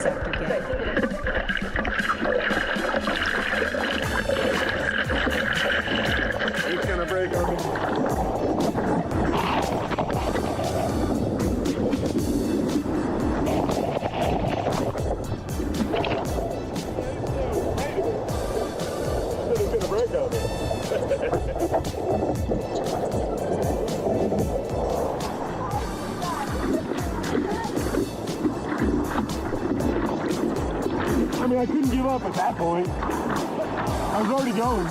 sector get. It's gonna break on me. It's gonna break on me. I mean, I couldn't give up at that point. I was already going.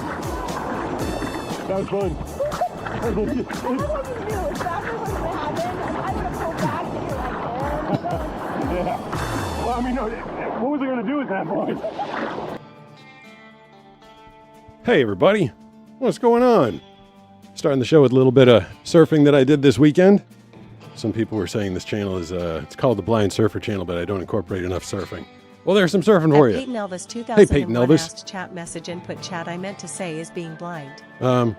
That was fun. I wasn't new. If that was what happened, I would have pulled back and you're like, Yeah. Well, I mean, no, what was I going to do at that point? Hey, everybody. What's going on? Starting the show with a little bit of surfing that I did this weekend. Some people were saying this channel is, it's called the Blind Surfer Channel, but I don't incorporate enough surfing. Well, there's some surfing for you. Payton Elvis 2001 Hey, Payton Elvis. asked chat message input chat. I meant to say is being blind. Yeah.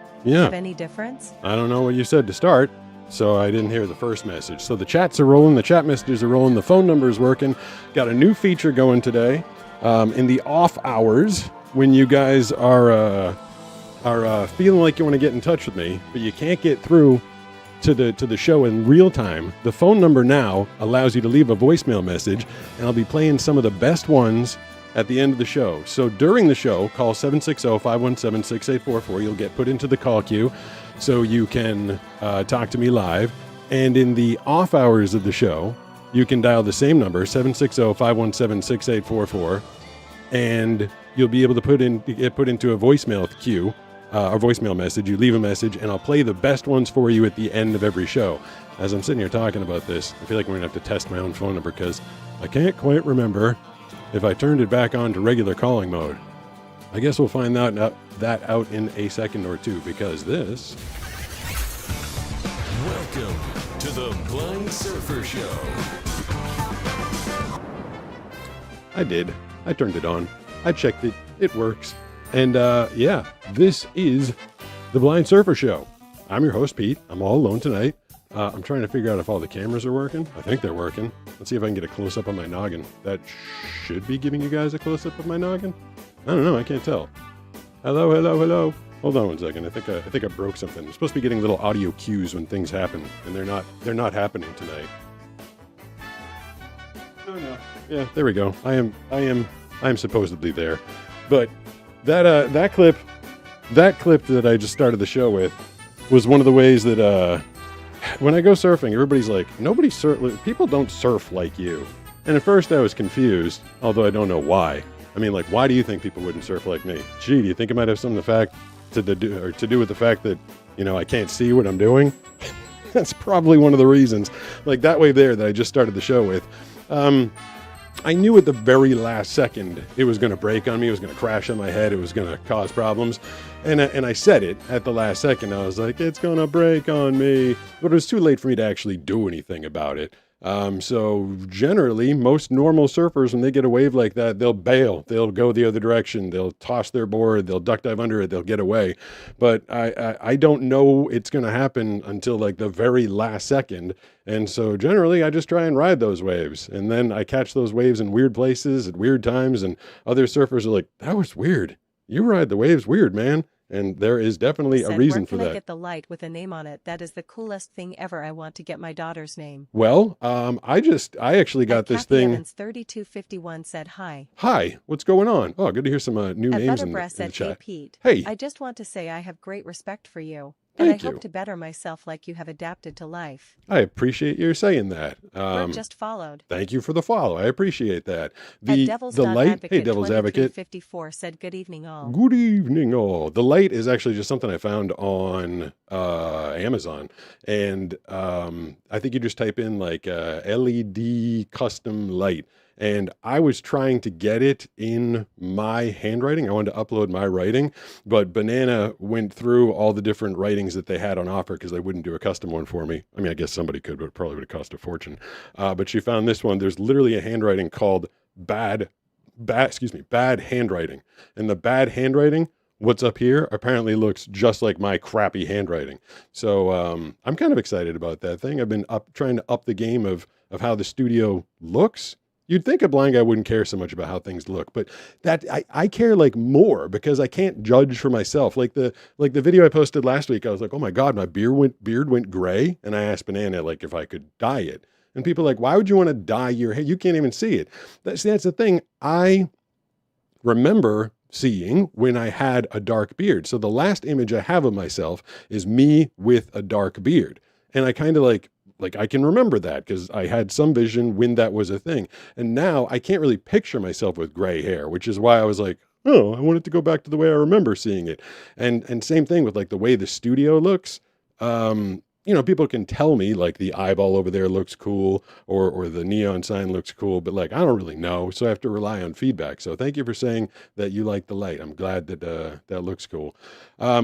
Have any difference? I don't know what you said to start, so I didn't hear the first message. So the chats are rolling, the chat messages are rolling, the phone number is working. Got a new feature going today. In the off hours, when you guys are feeling like you want to get in touch with me, but you can't get through to the show in real time, the phone number now allows you to leave a voicemail message, and I'll be playing some of the best ones at the end of the show. So during the show, call 760-517-6844. You'll get put into the call queue so you can talk to me live. And in the off hours of the show, you can dial the same number, 760-517-6844, and you'll be able to get put into a voicemail queue, or voicemail message. You leave a message, and I'll play the best ones for you at the end of every show. As I'm sitting here talking about this, I feel like I'm going to have to test my own phone number because I can't quite remember if I turned it back on to regular calling mode. I guess we'll find that out in a second or two, because this... Welcome to the Blind Surfer Show. I did. I turned it on. I checked it. It works. And yeah, this is the Blind Surfer Show. I'm your host, Pete. I'm all alone tonight. I'm trying to figure out if all the cameras are working. I think they're working. Let's see if I can get a close-up on my noggin. That should be giving you guys a close-up of my noggin. I don't know. I can't tell. Hello, hello, hello. Hold on one second. I think I broke something. I'm supposed to be getting little audio cues when things happen, and they're not happening tonight. Oh no. Yeah, there we go. I am supposedly there. But that clip that I just started the show with was one of the ways that when I go surfing, everybody's like, people don't surf like you. And at first I was confused, although I don't know why. I mean, like, why do you think people wouldn't surf like me? Gee, do you think it might have something to do with the fact that, I can't see what I'm doing? That's probably one of the reasons. Like that wave there that I just started the show with. I knew at the very last second it was going to break on me. It was going to crash on my head. It was going to cause problems. And I said it at the last second. I was like, it's going to break on me. But it was too late for me to actually do anything about it. So generally, most normal surfers, when they get a wave like that, they'll bail. They'll go the other direction. They'll toss their board. They'll duck dive under it. They'll get away. But I don't know it's going to happen until like the very last second. And so generally, I just try and ride those waves. And then I catch those waves in weird places at weird times. And other surfers are like, that was weird. You ride the waves weird, man. And there is definitely a reason for that. Where can I get the light with a name on it? That is the coolest thing ever. I want to get my daughter's name. Well, I actually got this Kathy thing. Evans 3251 said hi. Hi, what's going on? Oh, good to hear some new names in the said, chat. Hey Pete. Hey. I just want to say I have great respect for you. And Thank I hope you. to better myself like you have adapted to life. I appreciate you saying that. Brooke just followed. Thank you for the follow. I appreciate that. The Devil's light. Advocate, Hey, Devil's Advocate. 5354 said good evening all. Good evening, all. The light is actually just something I found on Amazon, and I think you just type in like LED custom light. And I was trying to get it in my handwriting. I wanted to upload my writing, but Banana went through all the different writings that they had on offer because they wouldn't do a custom one for me. I mean, I guess somebody could, but it probably would have cost a fortune. But she found this one. There's literally a handwriting called bad handwriting. And the bad handwriting, what's up here, apparently looks just like my crappy handwriting. So I'm kind of excited about that thing. I've been trying to up the game of how the studio looks. You'd think a blind guy wouldn't care so much about how things look, but that I care like more because I can't judge for myself. Like the video I posted last week, I was like, oh my God, my beard went gray. And I asked Banana like if I could dye it. And people are like, why would you want to dye your hair? You can't even see it. That's the thing. I remember seeing when I had a dark beard. So the last image I have of myself is me with a dark beard. And I kind of like I can remember that because I had some vision when that was a thing. And now I can't really picture myself with gray hair, which is why I was like, oh, I wanted to go back to the way I remember seeing it. And same thing with like the way the studio looks. People can tell me like the eyeball over there looks cool or the neon sign looks cool, but like, I don't really know. So I have to rely on feedback. So thank you for saying that you like the light. I'm glad that that looks cool.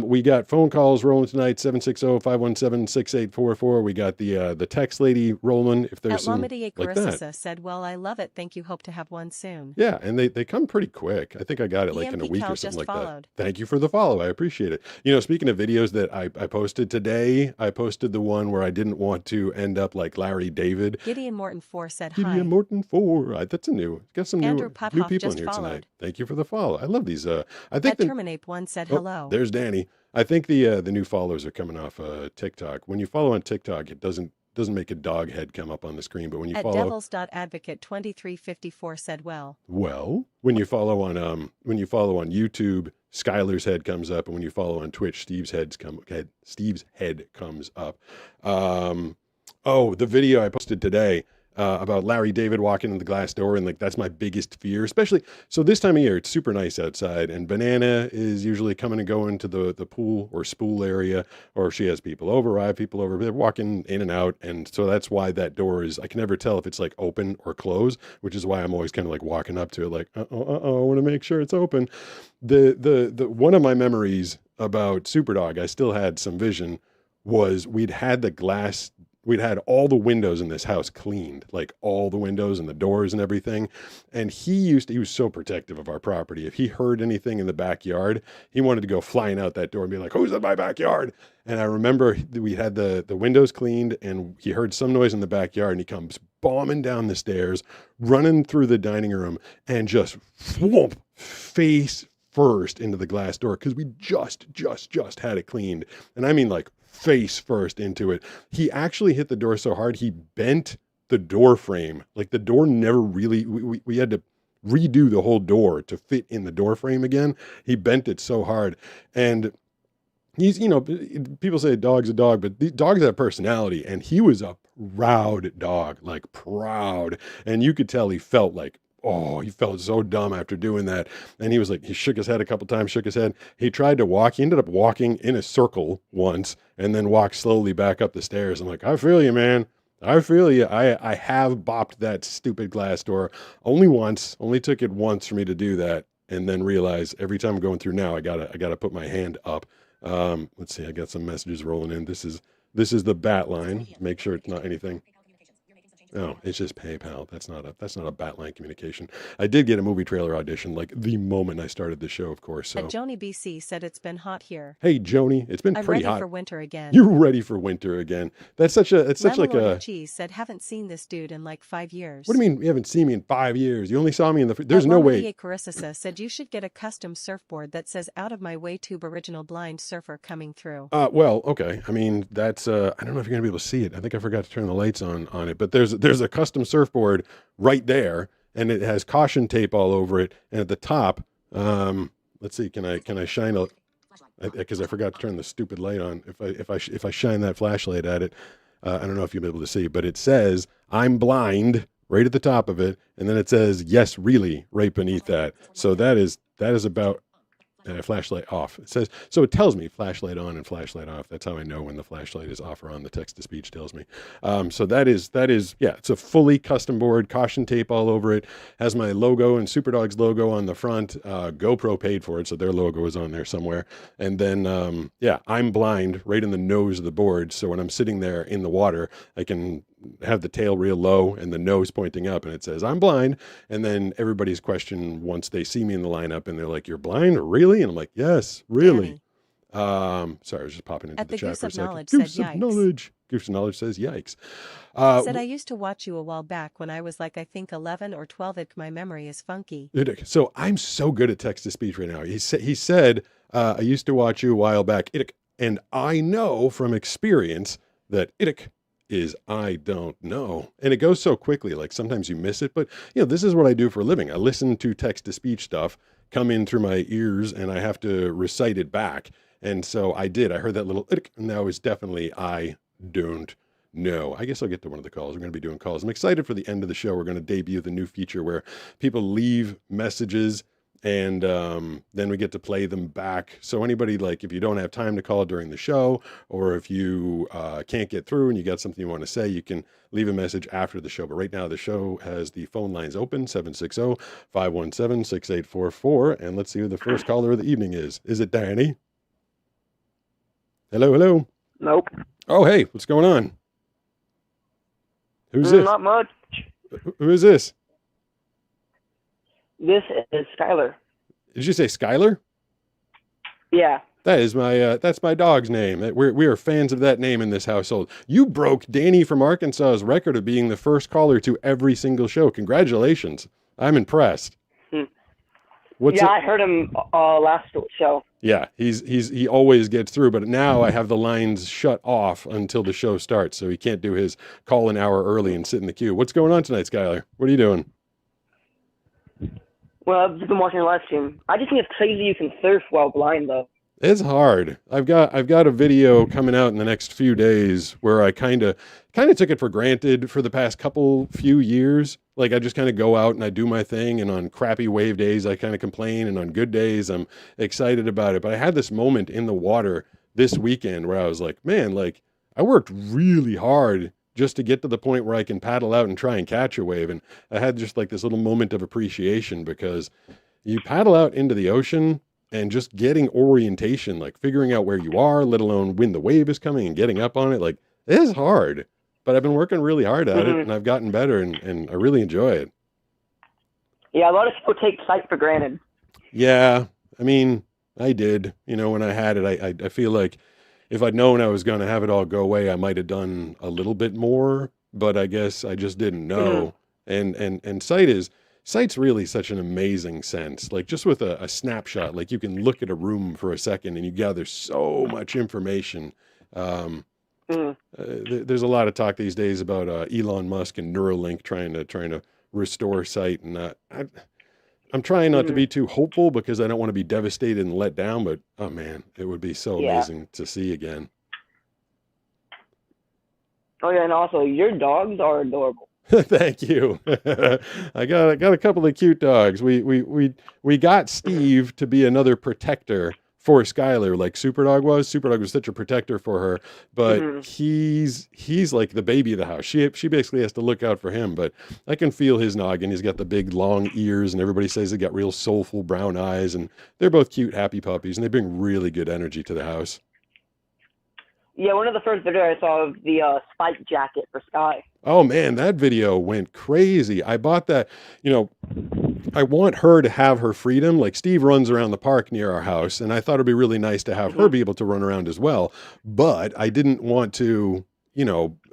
We got phone calls rolling tonight, 760-517-6844. We got the text lady rolling. If there's some like that. Said, well, I love it. Thank you. Hope to have one soon. Yeah. And they come pretty quick. I think I got it like in a week or something like that. Thank you for the follow. I appreciate it. Speaking of videos that I posted today, I posted the one where I didn't want to end up like Larry David. Gideon Morton 4 said hi. Gideon Morton 4. That's got some Andrew new people in here tonight. Thank you for the follow. I love these. I think Terminate 1 said hello. There's Danny. I think the new followers are coming off TikTok. When you follow on TikTok, it doesn't make a dog head come up on the screen, but when you follow devils.advocate 2354 said well, when you follow on YouTube, Skyler's head comes up, and when you follow on Twitch, Steve's head comes up. The video I posted today about Larry David walking in the glass door, and like that's my biggest fear, especially so this time of year. It's super nice outside, and Banana is usually coming and going to the pool or spool area, or if she has people over, I have people over. They're walking in and out, and so that's why that door is. I can never tell if it's like open or closed, which is why I'm always kind of like walking up to it, like I want to make sure it's open. The one of my memories about Superdog, I still had some vision, was we'd had all the windows in this house cleaned, like all the windows and the doors and everything. And he was so protective of our property. If he heard anything in the backyard, he wanted to go flying out that door and be like, who's in my backyard? And I remember we had the windows cleaned, and he heard some noise in the backyard, and he comes bombing down the stairs, running through the dining room, and just whoomp, face first into the glass door. Cause we just had it cleaned. And I mean like face first into it. He actually hit the door so hard he bent the door frame. Like the door never really, we had to redo the whole door to fit in the door frame again. He bent it so hard. And he's, people say a dog's a dog, but these dogs have personality, and he was a proud dog, like proud. And you could tell he felt like, he felt so dumb after doing that. And he was like, he shook his head a couple times, shook his head. He tried to walk. He ended up walking in a circle once and then walked slowly back up the stairs. I'm like, I feel you, man. I feel you. I have bopped that stupid glass door only took it once for me to do that. And then realize every time I'm going through now, I gotta put my hand up. Let's see. I got some messages rolling in. This is the bat line. Make sure it's not anything. No, it's just PayPal. That's not a Batline communication. I did get a movie trailer audition like the moment I started the show, of course. So Joni BC said it's been hot here. Hey Joni, it's been pretty hot. I'm ready for winter again. You're ready for winter again. It's such like a cheese said haven't seen this dude in like 5 years. What do you mean you haven't seen me in 5 years? You only saw me in there's no way. Carissa said you should get a custom surfboard that says out of my way tube original blind surfer coming through. Well, okay. I mean, that's I don't know if you're gonna be able to see it. I think I forgot to turn the lights on it, but there's a custom surfboard right there, and it has caution tape all over it. And at the top, let's see, can I shine a? Because I forgot to turn the stupid light on. If I shine that flashlight at it, I don't know if you'll be able to see, but it says "I'm blind" right at the top of it, and then it says "Yes, really" right beneath that. So that is about. Flashlight off. It says, so it tells me flashlight on and flashlight off. That's how I know when the flashlight is off or on. The text to speech tells me. So that is, yeah, it's a fully custom board, caution tape all over it, has my logo and Superdog's logo on the front. GoPro paid for it, so their logo is on there somewhere. And then, yeah, I'm blind right in the nose of the board. So when I'm sitting there in the water, I can have the tail real low and the nose pointing up, and it says I'm blind. And then everybody's question once they see me in the lineup and they're like, you're blind? Really? And I'm like, yes, really. Sorry, I was just popping into At the the chat Goose for a of second. Knowledge said Goose of yikes. Knowledge. Goose of Knowledge says yikes. Said I used to watch you a while back when I was like I think 11 or 12. My memory is funky. So I'm so good at text to speech right now. He said I used to watch you a while back. And I know from experience that is I don't know. And it goes so quickly, like sometimes you miss it. But, this is what I do for a living. I listen to text-to-speech stuff come in through my ears, and I have to recite it back. And so I did. I heard that little, and that was definitely I don't know. I guess I'll get to one of the calls. We're going to be doing calls. I'm excited for the end of the show. We're going to debut the new feature where people leave messages, and then we get to play them back. So anybody, like, if you don't have time to call during the show, or if you can't get through and you got something you want to say, you can leave a message after the show. But right now the show has the phone lines open, 760-517-6844. And let's see who the first caller of the evening is. Is it Danny? Hello? Nope. Oh, hey, what's going on? Who's this? Not much. Who is this? This is Skyler. Did you say Skyler? Yeah. That is that's my dog's name. We are fans of that name in this household. You broke Danny from Arkansas's record of being the first caller to every single show. Congratulations. I'm impressed. I heard him last show. Yeah, he always gets through, but now I have the lines shut off until the show starts, so he can't do his call an hour early and sit in the queue. What's going on tonight, Skyler? What are you doing? Well, I've just been watching your live stream. I just think it's crazy you can surf while blind, though. It's hard. I've got a video coming out in the next few days where I kind of took it for granted for the past few years. Like I just kind of go out and I do my thing, and on crappy wave days I kind of complain, and on good days I'm excited about it. But I had this moment in the water this weekend where I was like, man, like I worked really hard just to get to the point where I can paddle out and try and catch a wave. And I had just like this little moment of appreciation, because you paddle out into the ocean and just getting orientation, like figuring out where you are, let alone when the wave is coming and getting up on it. Like it is hard, but I've been working really hard at it, and I've gotten better, and I really enjoy it. Yeah, a lot of people take sight for granted. Yeah. I mean, I did, when I had it, I feel like if I'd known I was going to have it all go away, I might have done a little bit more, but I guess I just didn't know. And sight's really such an amazing sense. Like just with a snapshot, like you can look at a room for a second and you gather so much information. There's a lot of talk these days about Elon Musk and Neuralink trying to restore sight, and I'm trying not to be too hopeful because I don't want to be devastated and let down, but oh man, it would be so amazing to see again. Oh yeah, and also your dogs are adorable. Thank you. I got a couple of cute dogs. We got Steve to be another protector for Skyler, like Superdog was. Superdog was such a protector for her, but he's like the baby of the house. She basically has to look out for him, but I can feel his noggin. He's got the big long ears, and everybody says they got real soulful brown eyes, and they're both cute, happy puppies, and they bring really good energy to the house. Yeah, one of the first videos I saw of the spike jacket for Sky. Oh man, that video went crazy. I bought that, I want her to have her freedom. Like Steve runs around the park near our house, and I thought it'd be really nice to have her be able to run around as well. But I didn't want to,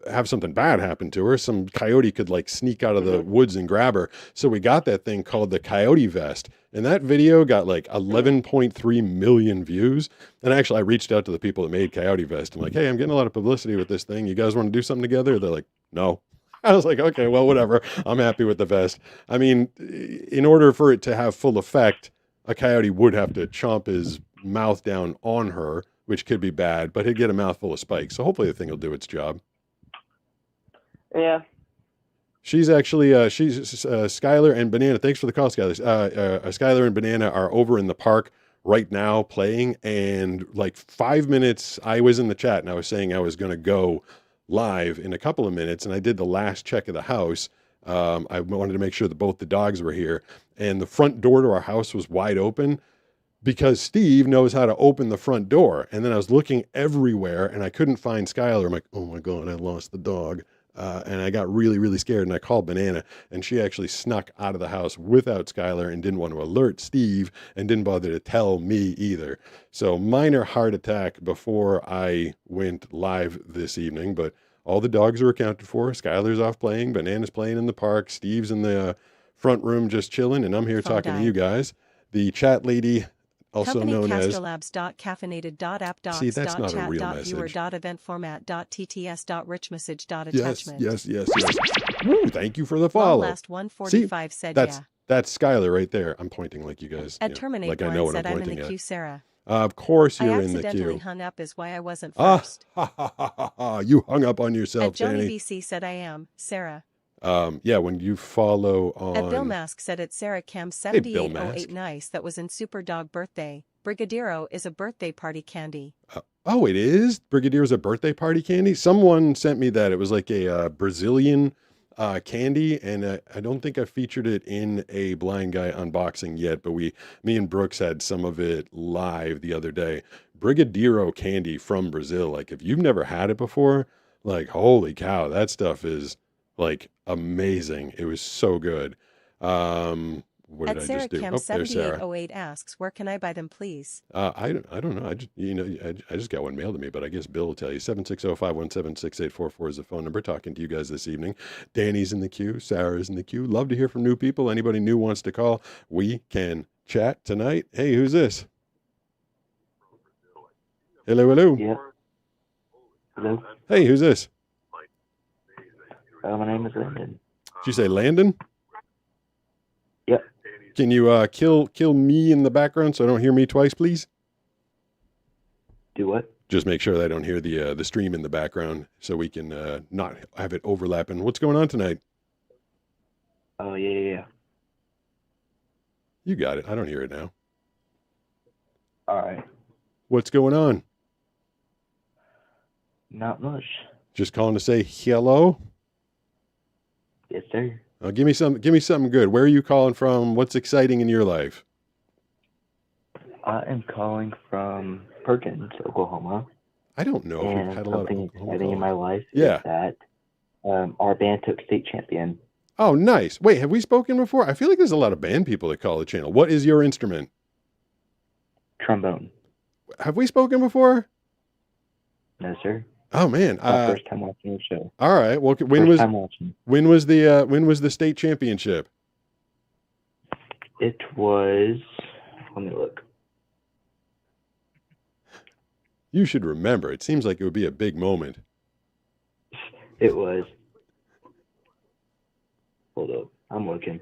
have something bad happen to her. Some coyote could like sneak out of the woods and grab her. So we got that thing called the Coyote vest. And that video got like 11.3 million views. And actually I reached out to the people that made Coyote vest. I'm like, hey, I'm getting a lot of publicity with this thing. You guys want to do something together? They're like, no. I was like, okay, well, whatever. I'm happy with the vest. I mean, in order for it to have full effect, a coyote would have to chomp his mouth down on her, which could be bad, but he'd get a mouthful of spikes. So hopefully the thing will do its job. Yeah. She's actually, Skyler and Banana. Thanks for the call, Skyler. Skyler and Banana are over in the park right now playing. And like 5 minutes, I was in the chat and I was saying I was going to go live in a couple of minutes. And I did the last check of the house. I wanted to make sure that both the dogs were here. And the front door to our house was wide open because Steve knows how to open the front door. And then I was looking everywhere and I couldn't find Skyler. I'm like, oh my God, I lost the dog. and I got really, really scared, and I called Banana, and she actually snuck out of the house without Skyler and didn't want to alert Steve and didn't bother to tell me either. So minor heart attack before I went live this evening, but all the dogs are accounted for. Skyler's off playing, Banana's playing in the park, Steve's in the front room just chilling, and I'm here Phone talking to died. you guys. The chat lady, also Company known as... castrolabs.caffeinated.app See, that's not a real chat.viewer message. .eventformat.tts.richmessage.attachment. Yes. Woo, thank you for the follow. Last 145 said that's yeah. that's Skyler right there. I'm pointing like you guys. At you know, Terminate like I Blind know what said I'm I'm in pointing the at. queue, Sarah. Of course I you're in the accidentally queue. hung up is why I wasn't Ah, first. you hung up on yourself, At Johnny Danny. BC said I am, Sarah. Yeah, when you follow on... At Bill Mask said it's Sarah Cam Hey, Bill 7808 Mask. nice that was in Superdog birthday. Brigadero is a birthday party candy. Oh, it is? Brigadier's a birthday party candy? Someone sent me that. It was like a Brazilian candy, and I don't think I featured it in a Blind Guy unboxing yet, but me and Brooks had some of it live the other day. Brigadeiro candy from Brazil. Like, if you've never had it before, like, holy cow, that stuff is, like, amazing. It was so good. What did At I Sarah just do? Cam Oh, there's Sarah. 7808 asks, where can I buy them, please? I don't know. I just got one mailed to me, but I guess Bill will tell you. 760-517-6844 is the phone number. Talking to you guys this evening. Danny's in the queue. Sarah's in the queue. Love to hear from new people. Anybody new wants to call, we can chat tonight. Hey, who's this? Hello. Yeah. Hello. Hey, who's this? My name is Landon. Did you say Landon? Yep. Can you kill me in the background so I don't hear me twice, please? Do what? Just make sure that I don't hear the stream in the background so we can not have it overlapping. What's going on tonight? Oh, yeah. You got it. I don't hear it now. All right. What's going on? Not much. Just calling to say hello. Yes, sir. Give me something good. Where are you calling from? What's exciting in your life? I am calling from Perkins, Oklahoma. I don't know if And we've had a lot of something Oklahoma exciting in my life Yeah. is that our band took state champion. Oh, nice. Wait, have we spoken before? I feel like there's a lot of band people that call the channel. What is your instrument? Trombone. Have we spoken before? No, sir. Oh man. My first time watching the show. All right. Well, First time watching. when was the state championship? It was. Let me look. You should remember. It seems like it would be a big moment. It was. Hold up. I'm looking.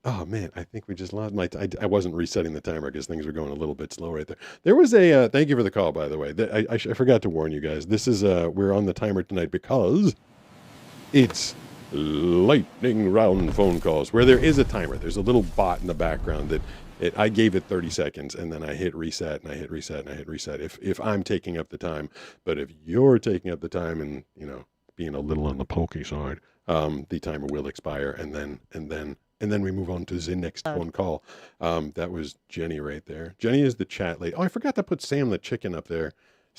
Oh man, I think we just lost I wasn't resetting the timer because things were going a little bit slow right there. There was a thank you for the call, by the way. I forgot to warn you guys. This is we're on the timer tonight because it's lightning round phone calls where there is a timer. There's a little bot in the background that I gave it 30 seconds and then I hit reset and I hit reset and I hit reset if I'm taking up the time. But if you're taking up the time and being a little on the pokey side, the timer will expire and then we move on to the next phone call. That was Jenny right there. Jenny is the chat lady. Oh, I forgot to put Sam the chicken up there.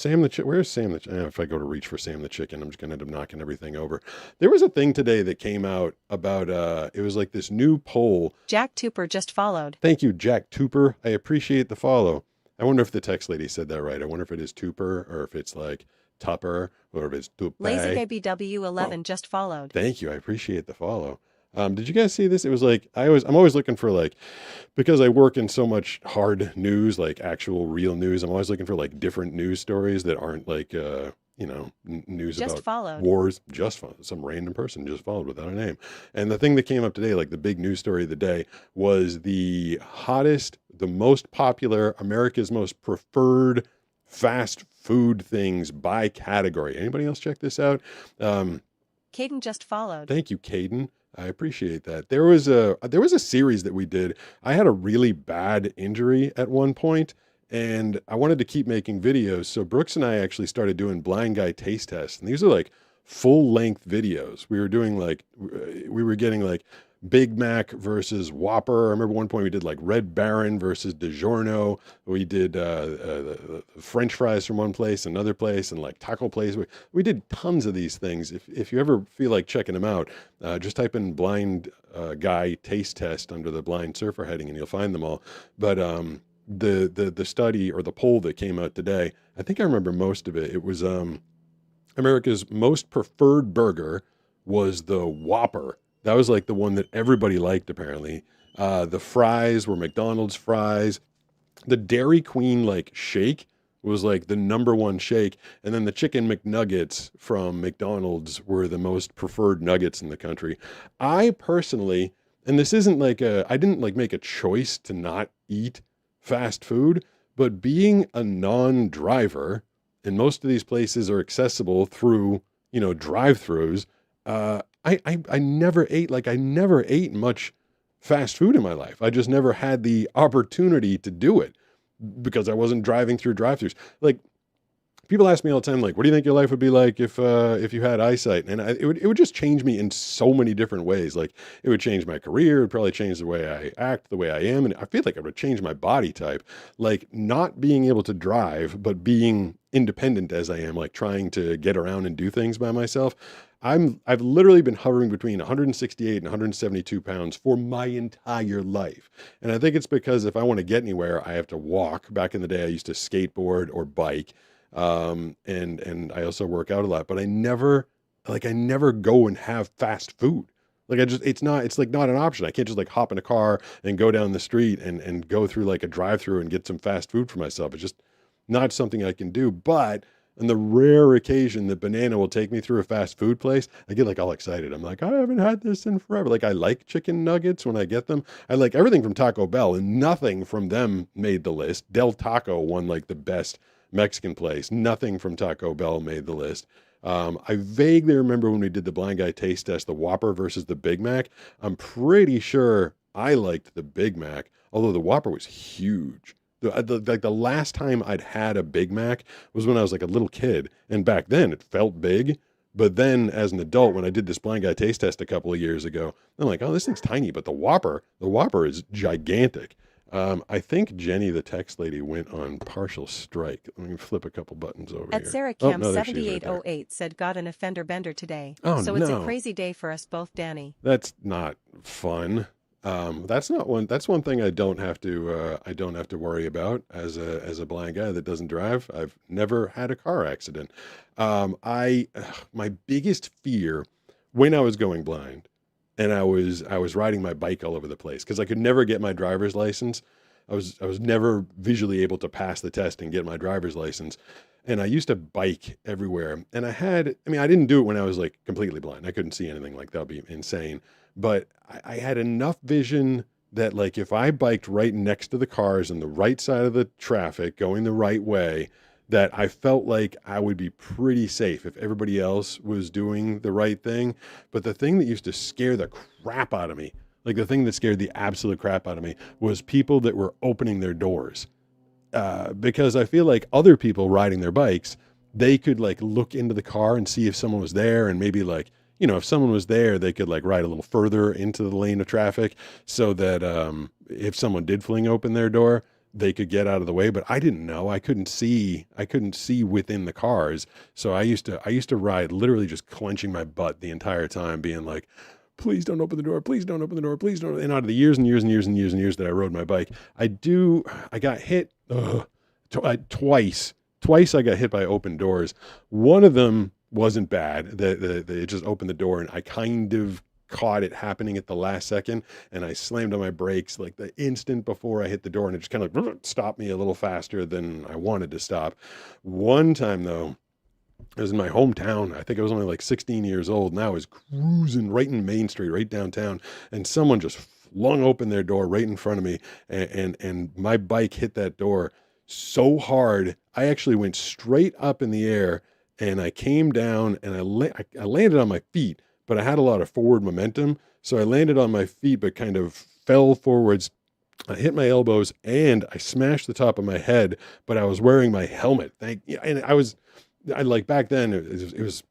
Where's Sam the chicken? If I go to reach for Sam the chicken, I'm just going to end up knocking everything over. There was a thing today that came out about, it was like this new poll. Jack Tooper just followed. Thank you, Jack Tooper. I appreciate the follow. I wonder if the text lady said that right. I wonder if it is Tooper or if it's like Tupper or if it's Tooper. Lazy Guy BW11 just followed. Thank you. I appreciate the follow. Did you guys see this? It was like, I'm always looking for like, because I work in so much hard news, like actual real news, I'm always looking for like different news stories that aren't like, news Just about followed. wars. Just followed. Some random person just followed without a name. And the thing that came up today, like the big news story of the day, was the hottest, the most popular, America's most preferred fast food things by category. Anybody else check this out? Caden just followed. Thank you, Caden. I appreciate that. There was a series that we did. I had a really bad injury at one point, and I wanted to keep making videos. So Brooks and I actually started doing Blind Guy taste tests, and these are like full length videos. We were doing like, we were getting like Big Mac versus Whopper. I remember one point we did like Red Baron versus DiGiorno. We did the French fries from one place, another place, and like taco place. We did tons of these things. If you ever feel like checking them out, just type in blind guy taste test under the blind surfer heading and you'll find them all. But the study or the poll that came out today, I think I remember most of it. It was America's most preferred burger was the Whopper. That was like the one that everybody liked, apparently. The fries were McDonald's fries. The Dairy Queen like shake was like the number one shake. And then the chicken McNuggets from McDonald's were the most preferred nuggets in the country. I personally, and this isn't like I didn't like make a choice to not eat fast food, but being a non-driver, and most of these places are accessible through, drive-throughs, I never ate much fast food in my life. I just never had the opportunity to do it because I wasn't driving through drive-thrus. Like, people ask me all the time, like, what do you think your life would be like if you had eyesight? And it would just change me in so many different ways. Like, it would change my career. It would probably change the way I act, the way I am. And I feel like it would change my body type. Like, not being able to drive, but being independent as I am, like trying to get around and do things by myself. I've literally been hovering between 168 and 172 pounds for my entire life. And I think it's because if I want to get anywhere, I have to walk. Back in the day, I used to skateboard or bike. And I also work out a lot, but I never go and have fast food. Like it's like not an option. I can't just like hop in a car and go down the street and go through like a drive-through and get some fast food for myself. It's just not something I can do. But on the rare occasion that Banana will take me through a fast food place, I get like all excited. I'm like, I haven't had this in forever. Like, I like chicken nuggets when I get them. I like everything from Taco Bell, and nothing from them made the list. Del Taco won like the best Mexican place. Nothing from Taco Bell made the list. I vaguely remember when we did the blind guy taste test, the Whopper versus the Big Mac. I'm pretty sure I liked the Big Mac, although the Whopper was huge. The last time I'd had a Big Mac was when I was like a little kid. And back then it felt big. But then as an adult, when I did this blind guy taste test a couple of years ago, I'm like, oh, this thing's tiny. But the Whopper is gigantic. I think Jenny, the text lady, went on partial strike. Let me flip a couple buttons over At here. Sarah Cam 7808 said got an offender bender today. So it's a crazy day for us both, Danny. That's not fun. That's one thing I don't have to worry about as a blind guy that doesn't drive. I've never had a car accident. My biggest fear when I was going blind, and I was riding my bike all over the place because I could never get my driver's license. I was never visually able to pass the test and get my driver's license. And I used to bike everywhere. And I didn't do it when I was like completely blind. I couldn't see anything. Like, that would be insane. But I had enough vision that like if I biked right next to the cars on the right side of the traffic going the right way, that I felt like I would be pretty safe if everybody else was doing the right thing. But the thing that used to scare the crap out of me, like the thing that scared the absolute crap out of me, was people that were opening their doors. Because I feel like other people riding their bikes, they could like look into the car and see if someone was there, and maybe like, if someone was there, they could like ride a little further into the lane of traffic so that if someone did fling open their door, they could get out of the way. But I didn't know. I couldn't see within the cars. So I used to ride literally just clenching my butt the entire time, being like, please don't open the door. Please don't open the door. Please don't. And out of the years and years and years and years and years that I rode my bike, I got hit twice. Twice I got hit by open doors. One of them wasn't bad. It just opened the door, and I kind of caught it happening at the last second, and I slammed on my brakes like the instant before I hit the door, and it just kind of like stopped me a little faster than I wanted to stop. One time though, I was in my hometown. I think I was only like 16 years old, and I was cruising right in Main Street, right downtown, and someone just flung open their door right in front of me, and my bike hit that door so hard, I actually went straight up in the air, and I came down, and I landed on my feet, but I had a lot of forward momentum, so I landed on my feet, but kind of fell forwards. I hit my elbows, and I smashed the top of my head, but I was wearing my helmet. And I like back then it was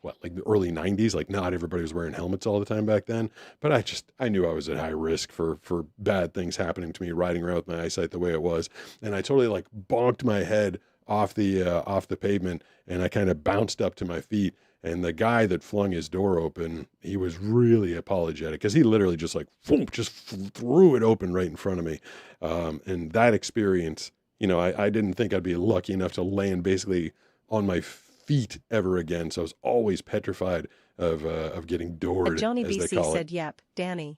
what, like the early 90s, like not everybody was wearing helmets all the time back then, but I knew I was at high risk for bad things happening to me riding around with my eyesight the way it was, and I totally like bonked my head off the pavement, and I kind of bounced up to my feet. And the guy that flung his door open, he was really apologetic because he literally just like just threw it open right in front of me. And that experience, I didn't think I'd be lucky enough to land basically on my feet ever again. So I was always petrified of getting doored, Joni as they BC call it. said, "Yep, Danny.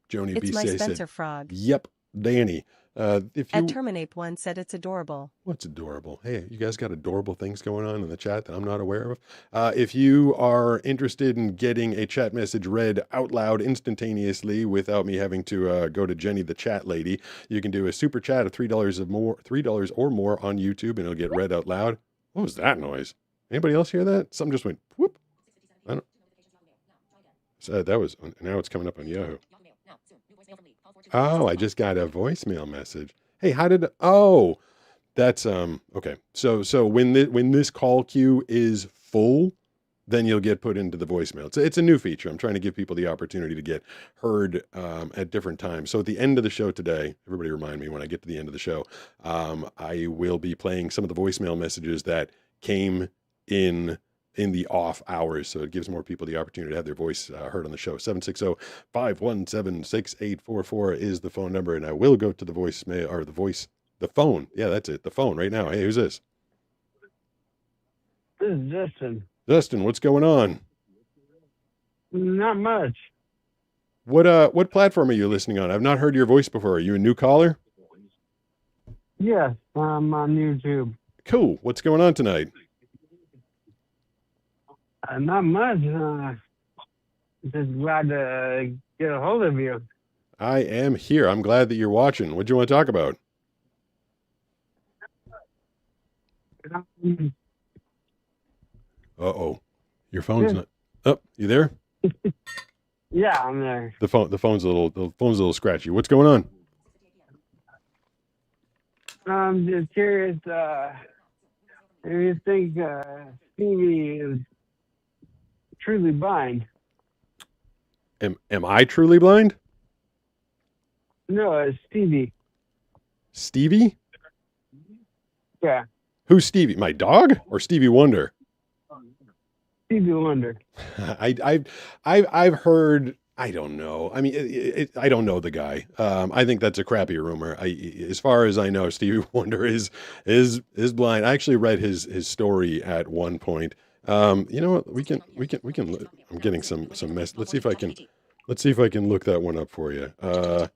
Joni It's BC my Spencer said, frog." "Yep, Danny." If you At Terminate One said it's adorable. What's adorable? Hey, you guys got adorable things going on in the chat that I'm not aware of. If you are interested in getting a chat message read out loud instantaneously without me having to go to Jenny the chat lady, you can do a super chat of $3 or more on YouTube, and it'll get read out loud. What was that noise? Anybody else hear that? Something just went whoop. I don't. So that was now it's coming up on Yahoo. Oh, I just got a voicemail message. Hey, that's okay. So when this call queue is full, then you'll get put into the voicemail. It's a new feature. I'm trying to give people the opportunity to get heard at different times. So at the end of the show today, everybody remind me when I get to the end of the show, I will be playing some of the voicemail messages that came in the off hours, so it gives more people the opportunity to have their voice heard on the show. 760-517-6844 is the phone number, and I will go to the voicemail, or the phone. Yeah, that's it, the phone right now. Hey, who's this? This is Justin. Justin, what's going on? Not much. What platform are you listening on? I've not heard your voice before. Are you a new caller? Yes, I'm on YouTube. Cool. What's going on tonight? Not much. Just glad to get a hold of you. I am here. I'm glad that you're watching. What do you want to talk about? Uh-oh. Your phone's not... Oh, you there? Yeah, I'm there. The phone's a little scratchy. What's going on? I'm just curious, if you think Stevie is truly blind. Am I truly blind? No, it's Stevie. Stevie? Yeah, Who's Stevie? My dog or Stevie Wonder? Stevie Wonder. I've heard. I don't know. I mean, I don't know the guy. I think that's a crappy rumor. As far as I know, Stevie Wonder is blind. I actually read his story at one point. You know what? We can. I'm getting some mess. Let's see if I can look that one up for you. How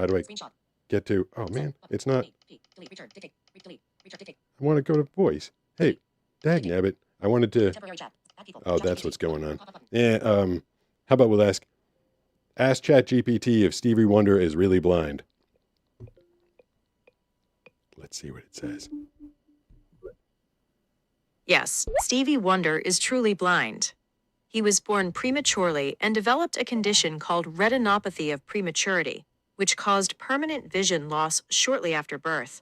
do I get to? Oh man, it's not. I want to go to voice. Hey, dagnabbit. I wanted to. Oh, that's what's going on. Yeah. How about we'll ask ChatGPT if Stevie Wonder is really blind. Let's see what it says. Yes, Stevie Wonder is truly blind. He was born prematurely and developed a condition called retinopathy of prematurity, which caused permanent vision loss shortly after birth.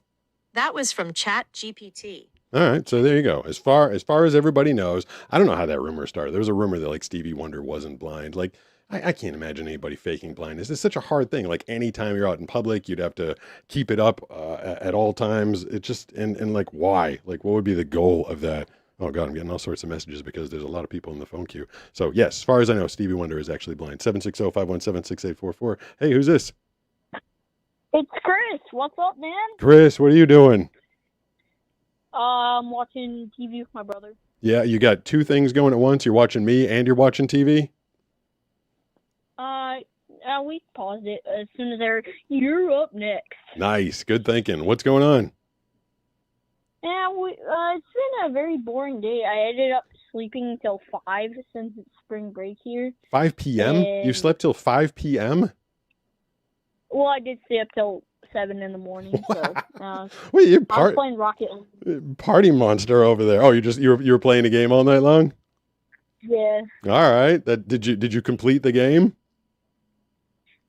That was from ChatGPT. All right, so there you go. As far as everybody knows, I don't know how that rumor started. There was a rumor that like Stevie Wonder wasn't blind. Like I can't imagine anybody faking blindness. It's such a hard thing. Like anytime you're out in public, you'd have to keep it up at all times. It just and like why? Like what would be the goal of that? Oh God, I'm getting all sorts of messages because there's a lot of people in the phone queue. So yes, as far as I know, Stevie Wonder is actually blind. 760-517-6844. Hey, who's this? It's Chris. What's up, man? Chris, what are you doing? I'm watching TV with my brother. Yeah, you got two things going at once. You're watching me and you're watching TV? We paused it as soon as you're up next. Nice. Good thinking. What's going on? Yeah, it's been a very boring day. I ended up sleeping until 5 since it's spring break here. 5 p.m.? You slept till 5 p.m.? Well, I did stay up till 7 in the morning. So, wait, you're I was playing Rocket League. Party monster over there. Oh, you were playing a game all night long? Yeah. All right. Did you complete the game?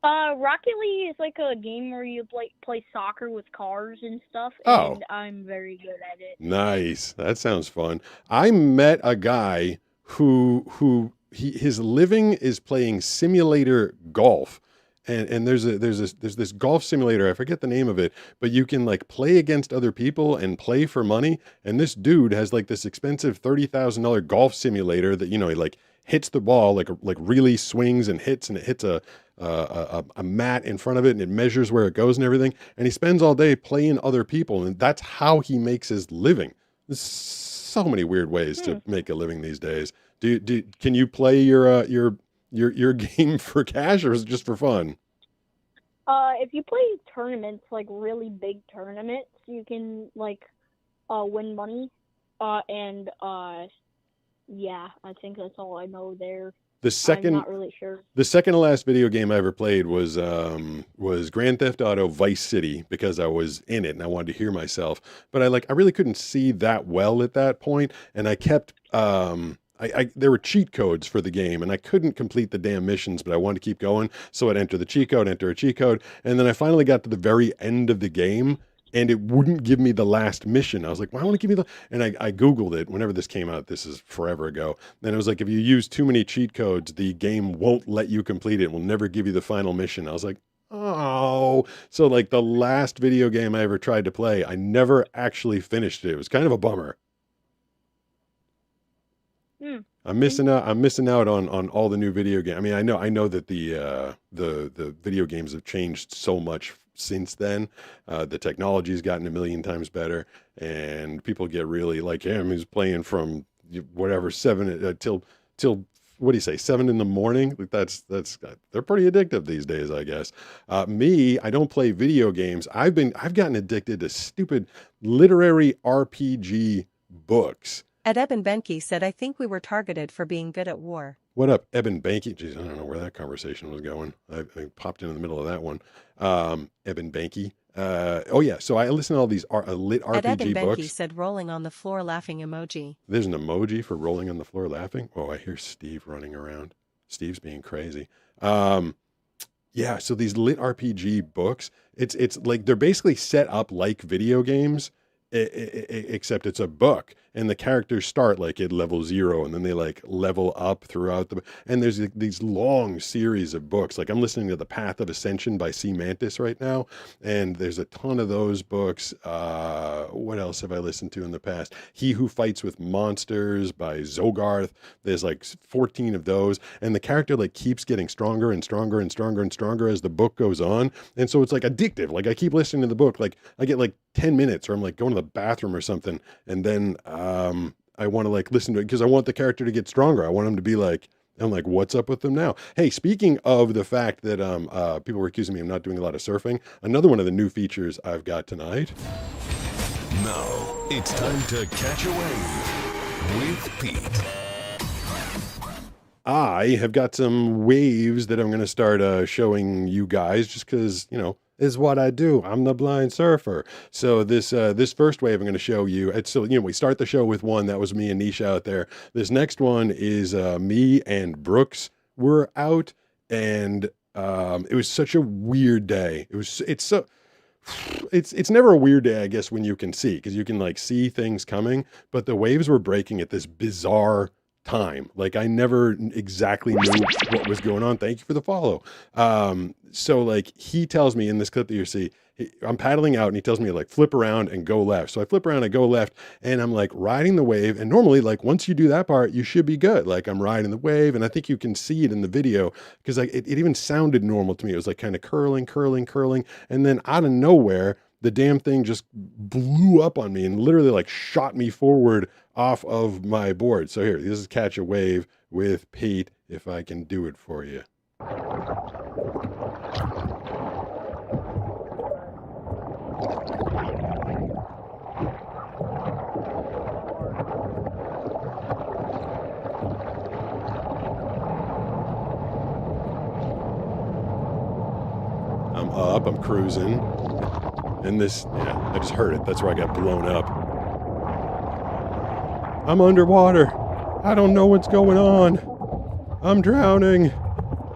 Rocket League is like a game where you play soccer with cars and stuff, Oh. and I'm very good at it. Nice. That sounds fun. I met a guy his living is playing simulator golf. And there's this golf simulator, I forget the name of it, but you can like play against other people and play for money. And this dude has like this expensive $30,000 golf simulator that, he like hits the ball, like really swings and hits, and it hits a mat in front of it, and it measures where it goes and everything. And he spends all day playing other people, and that's how he makes his living. There's so many weird ways to make a living these days. Can you play your game for cash, or is it just for fun? If you play tournaments, like really big tournaments, you can win money. Yeah, I think that's all I know there. I'm not really sure. The second to last video game I ever played was Grand Theft Auto Vice City, because I was in it and I wanted to hear myself. But I really couldn't see that well at that point, and I kept there were cheat codes for the game, and I couldn't complete the damn missions, but I wanted to keep going. So I'd enter the cheat code, enter a cheat code, and then I finally got to the very end of the game, and it wouldn't give me the last mission. I was like, why won't it give me and I Googled it whenever this came out. This is forever ago. Then it was like, if you use too many cheat codes, the game won't let you complete it. It will never give you the final mission. I was like, oh. So like the last video game I ever tried to play, I never actually finished it. It was kind of a bummer. I'm missing out on all the new video games. I mean, I know that the video games have changed so much since then. The technology's gotten a million times better, and people get really like him, who's playing from whatever 7 till what do you say, 7 in the morning? Like that's they're pretty addictive these days, I guess. Me, I don't play video games. I've gotten addicted to stupid literary RPG books. Ed Eben Benke said, I think we were targeted for being good at war. What up, Eben Benke? Jeez, I don't know where that conversation was going. I popped in the middle of that one. Eben Benke. Oh yeah, so I listen to all these lit RPG Ed Eben books. Benke said, rolling on the floor laughing emoji. There's an emoji for rolling on the floor laughing. Oh, I hear Steve running around. Steve's being crazy. Yeah, so these lit RPG books, it's like they're basically set up like video games, except it's a book, and the characters start like at level 0, and then they like level up throughout and there's these long series of books. Like I'm listening to The Path of Ascension by C. Mantis right now, and there's a ton of those books. What else have I listened to in the past? He Who Fights with Monsters by Zogarth. There's like 14 of those, and the character like keeps getting stronger and stronger and stronger and stronger as the book goes on, and so it's like addictive. Like I keep listening to the book, like I get like 10 minutes, or I'm like going to the bathroom or something, and then I want to like listen to it because I want the character to get stronger. I want him to be like, I'm like, what's up with them now? Hey, speaking of the fact that people were accusing me of not doing a lot of surfing, another one of the new features I've got tonight. Now it's time to catch a wave with Pete. I have got some waves that I'm going to start showing you guys, just because, is what I do. I'm the blind surfer. So this first wave I'm going to show you. It's so we start the show with one that was me and Nisha out there. This next one is me and Brooks were out, and it was such a weird day. It's never a weird day, I guess, when you can see, because you can like see things coming, but the waves were breaking at this bizarre time. Like I never exactly knew what was going on. Thank you for the follow. So like he tells me in this clip that you see, I'm paddling out and he tells me to like flip around and go left. So I flip around, I go left, and I'm like riding the wave. And normally like once you do that part, you should be good. Like I'm riding the wave, and I think you can see it in the video because like it even sounded normal to me. It was like kind of curling. And then out of nowhere, the damn thing just blew up on me and literally like shot me forward off of my board. So here, this is Catch a Wave with Pete, if I can do it for you. I'm up, I'm cruising. And this, I just heard it. That's where I got blown up. I'm underwater. I don't know what's going on. I'm drowning.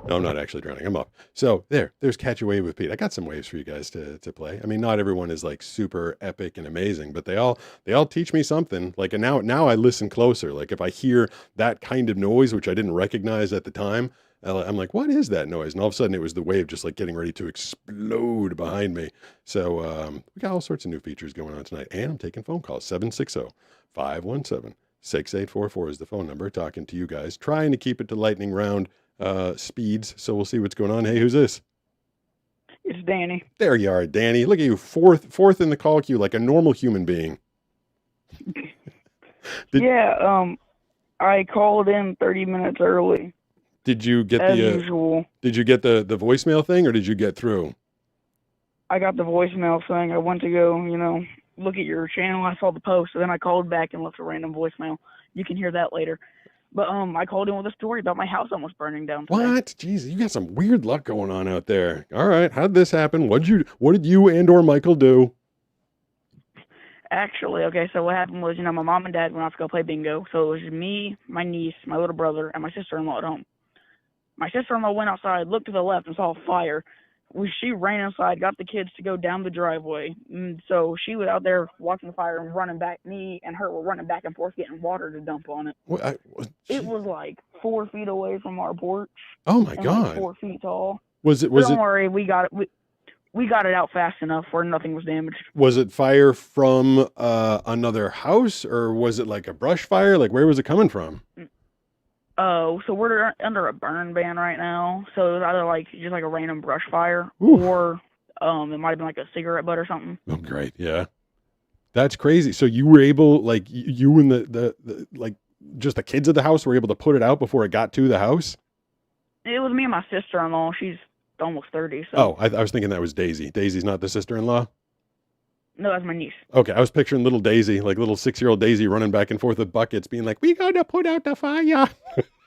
No, I'm not actually drowning. I'm up. So there's Catch a Wave with Pete. I got some waves for you guys to play. I mean, not everyone is like super epic and amazing, but they all teach me something. Like, and now I listen closer. Like if I hear that kind of noise, which I didn't recognize at the time, I'm like, what is that noise? And all of a sudden it was the wave just like getting ready to explode behind me. So we got all sorts of new features going on tonight. And I'm taking phone calls. 760-517-6844 is the phone number. Talking to you guys. Trying to keep it to lightning round speeds. So we'll see what's going on. Hey, who's this? It's Danny. There you are, Danny. Look at you. Fourth in the call queue like a normal human being. I called in 30 minutes early. Did you get as usual. Did you get the voicemail thing, or did you get through? I got the voicemail thing. I went to go, look at your channel. I saw the post, and then I called back and left a random voicemail. You can hear that later. But I called in with a story about my house almost burning down today. What? Jeez, you got some weird luck going on out there. All right, how did this happen? What did you and or Michael do? Actually, okay, so what happened was, my mom and dad went off to go play bingo. So it was me, my niece, my little brother, and my sister-in-law at home. My sister-in-law went outside, looked to the left, and saw a fire. She ran inside, got the kids to go down the driveway. So she was out there watching the fire and running back. Me and her were running back and forth, getting water to dump on it. It was like 4 feet away from our porch. Oh my God! Like 4 feet tall. Don't worry, we got it. We got it out fast enough where nothing was damaged. Was it fire from another house, or was it like a brush fire? Like, where was it coming from? Oh, so we're under a burn ban right now. So it was either like just like a random brush fire, or it might have been like a cigarette butt or something. Oh, great. Yeah. That's crazy. So you were able, like, you and the like, just the kids of the house were able to put it out before it got to the house? It was me and my sister-in-law. She's almost 30. So. Oh, I was thinking that was Daisy. Daisy's not the sister-in-law? No, that's my niece. Okay, I was picturing little Daisy, like little 6-year-old Daisy running back and forth with buckets, being like, "We gotta put out the fire."